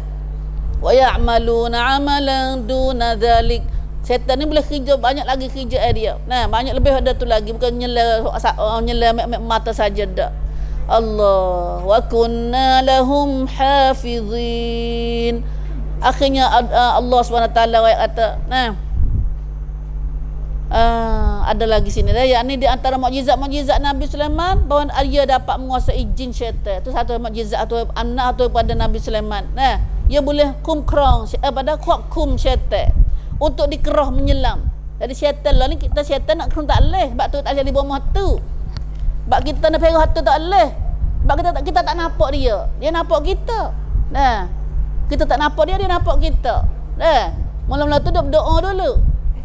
Wa ya'maluna 'amalan duna dzalik. Syaitan ni boleh kerja banyak lagi kerja dia. Nah, banyak lebih ada tu lagi bukan nyela mata saja dak. Allah wa kunna lahum hafizin. Akhirnya Allah SWT kata, nah. Ada lagi sini dah. Yang ni di antara mukjizat-mukjizat Nabi Sulaiman bahawa dia dapat menguasai jin syaitan. Itu satu mukjizat atau anak atau pada Nabi Sulaiman. Nah, dia boleh kumkrong pada kum syaitan untuk dikerah menyelam. Jadi syaitan lah ni kita syaitan nak kerung tak leh. Sebab tu tak jadi bawah tu. Sebab kita nak perah hati tak leh. Sebab kita tak nampak dia. Dia nampak kita. Nah. Kita tak nampak dia nampak kita. Nah. Mula-mula tu doa dulu.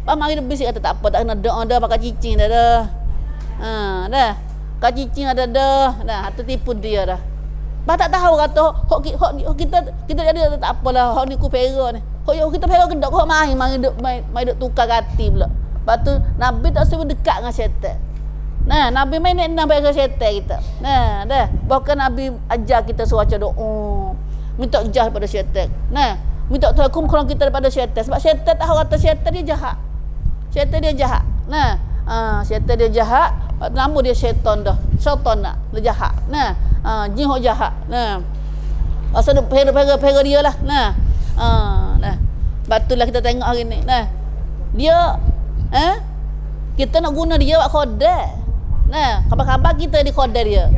Mari bisik kata tak apa tak kena doa dah pakai cicing dah. Dah. Pakai cicing ada dah. Nah, hatu tipu dia dah. Bah tak tahu kata hok kita jadi tak apalah hok ni ku pera ni. Hok kita pera kedak hok mari duk tukar hati pula. Lepas tu Nabi tak suruh dekat dengan syaitan. Nah, Nabi main nak bagi syaitan kita. Nah, dah. Bahkan Nabi ajar kita suruh baca doa. Minta jah pada syaitan. Nah, minta Tuhan kurang kita daripada syaitan. Sebab syaitan tahu kata syaitan dia jahat. Syaitan dia jahat. Nah, syaitan dia jahat. Nama dia syaitan dah. Syaitan nak. Dia jahat. Nah, jin hok jahat. Nah. Asal duk pera dia lah. Nah. Nah. Batulah kita tengok hari ni. Nah. Dia kita nak guna dia buat khodar. Nah, khabar-khabar kita di khodar dia.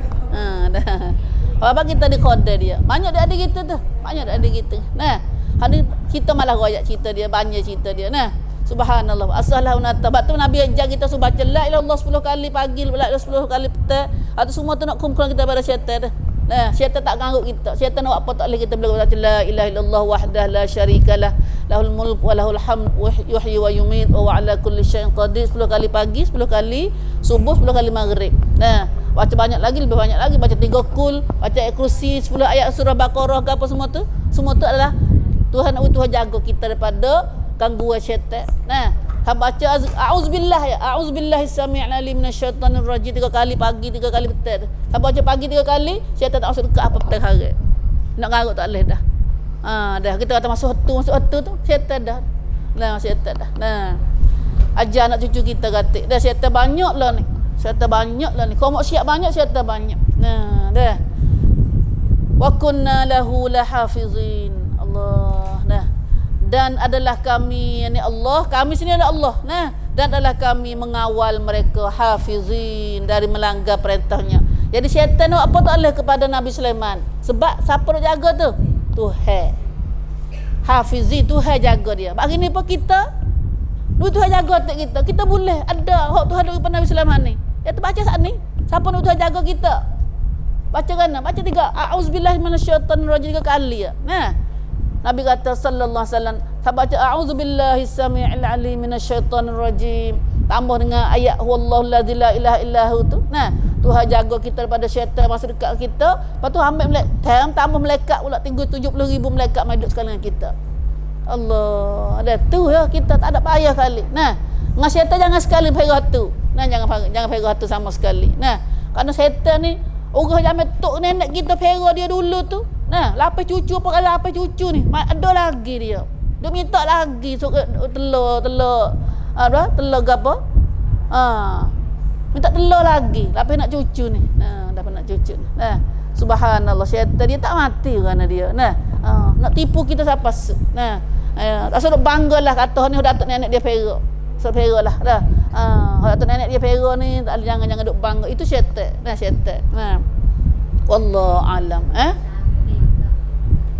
Dah. Khabar kita di khodar dia. Banyak dia ada kita tu. Banyak dia ada kita. Nah. Hari kita malah royak cerita dia, banyak cerita dia. Nah. Subhanallah. Asallahu nata. Sebab tu Nabi ajar kita suruh baca la ilaha illallah 10 kali pagi, la ilaha 10 kali petang. Atau semua tu nak kumpulan kita pada syaitan dah. Nah, syaitan tak ganggu kita. Syaitan nak apa tak boleh kita boleh baca la ilaha illallah wahdah la syarikalah lahul mulk wa lahul hamd wa yuhyi wa yumiit wa ala kulli syai'in qadir 10 kali pagi, 10 kali subuh, 10 kali maghrib. Nah, Baca banyak lagi, lebih banyak lagi. Baca 3 kul, baca ayat kursi, 10 ayat surah Baqarah ke apa semua tu. Semua tu adalah Tuhan jaga kita daripada gangguan syaitan. Nah, hamba baca a'udzubillah ya. A'udzubillahi samii'il alim minasyaitonir rajim 3 kali pagi, 3 kali petang. Hamba baca pagi 3 kali, syaitan tak masuk dekat apa petang hari. Nak garuk tak boleh dah. Dah kita kata masuk hatu tu, syaitan dah. Nah, syaitan dah. Nah. Ajar anak cucu kita kata, dah syaitan banyak lah ni. Syaitan banyak lah ni. Kau mau siap banyak, syaitan banyak. Nah, dah. Wa kunna lahu lahafizin. Allah. Nah. Dan adalah kami, yani Allah, kami sini adalah Allah. Nah, dan adalah kami mengawal mereka hafizin dari melanggar perintahnya. Jadi syaitan tu apa tak boleh kepada Nabi Sulaiman. Sebab siapa nak jaga tu? Tuhan. Hafizin, Tuhan jaga dia. Bagi ni pun kita, Tuhan jaga hati kita. Kita boleh ada hak Tuhan daripada Nabi Sulaiman ni. Ya tu baca saat ni. Siapa nak Tuhan jaga kita? Baca kan? Baca 3. A'udzubillahi minasyaitonir rajim 3 kali ya. Nah. Nabi kata sallallahu alaihi wasallam, baca a'udzubillahi samii'il alim minasyaitonir rajim. Tambah dengan ayat huwallahu la ilaha illahu tu. Nah, Tuhan jaga kita daripada syaitan masuk dekat kita. Lepas tu ambil malaikat, tambah malaikat pula tinggal 70,000 malaikat mai duduk sekali dengan kita. Allah, ada tu ya, kita tak ada payah kali. Nah, dengan syaitan jangan sekali perah tu. Nah, jangan perah tu sama sekali. Nah, kerana syaitan ni orang jangan tok nenek kita perah dia dulu tu. Nah, lapis cucu apa kali lapis cucu ni? Ada lagi dia. Dia minta lagi telur apa? Telur gapo? Minta telur lagi. Lapis nak cucu ni. Nah, dapat nak cucu ni. Nah, subhanallah, syaitan dia tak mati kerana dia. Nah, nak tipu kita siapa? Nah, tak suruh banggalah kata ni datuk nenek dia perak. So perak lah dah. Datuk nenek dia perak ni jangan duk bangga. Itu syaitan. Nah, syaitan. Nah. Wallahu alam.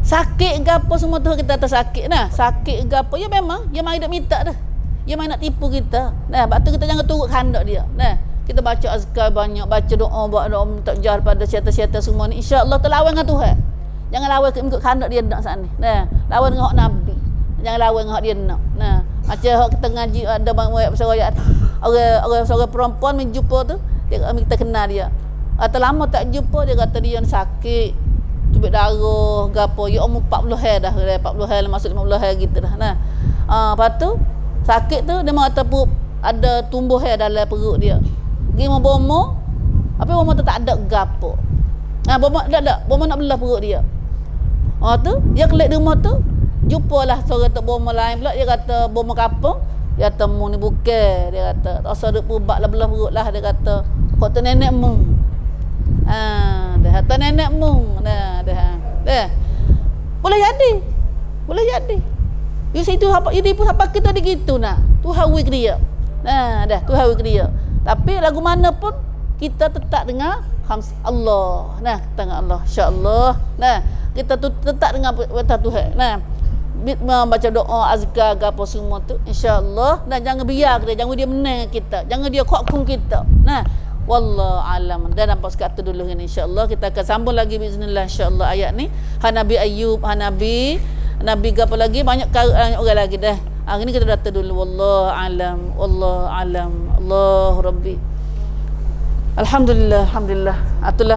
Sakit ke apa semua tu kita tak sakit nah. Sakit ke apa ya memang dia mai nak minta dah. Dia mai nak tipu kita. Nah, sebab tu kita jangan turut khandak dia. Nah, kita baca azkar banyak, baca doa, buat doa minta jar pada syaitan-syaitan semua ni. Insya-Allah terlawan dengan Tuhan. Jangan lawan ikut khandak dia nak saat ni. Nah, lawan dengan hak Nabi. Jangan lawan dengan hak dia nak. Nah, macam hak kita ngaji ada banyak pasal ayat. Orang seorang perempuan menjumpa tu, dia kita kenal dia. Atau lama tak jumpa dia kata dia sakit. Tubik darah gapo ya umur 40 hari dah 40 hari masuk 50 hari gitu dah. Nah. Lepas tu sakit tu dia mengata ada tumbuh hair dalam perut dia. Pergi mau bomo. Apa bomo tu tak ada gapo. Bomo tak bomo nak belah perut dia. Tu dia kelik di rumah tu jumpalah seorang tu bomo lain pula dia kata bomo kampung. Dia kata mu ni bukan dia kata tak usah duk pubat lah belah perut lah dia kata. Kau tu nenek mu. Dah kata nenek mu dah. Boleh jadi you situ apa ini pun apa kita begitu nah tu hawi dia dah tu hawi dia tapi lagu mana pun kita tetap dengan Allah nah dengan Allah insyaallah nah kita tu tetap dengan perintah Tuhan nah membaca doa azkar apa semua tu insyaallah dan jangan biar jangan dia menang kita jangan dia khokung kita nah wallahu alam. Dan nampak sekat tu dulu ni insyaallah kita akan sambung lagi bismillah insyaallah ayat ni Nabi Ayub Nabi apa lagi banyak orang lagi dah. Hari ni kita datang dulu wallahu alam Allah rabbi alhamdulillah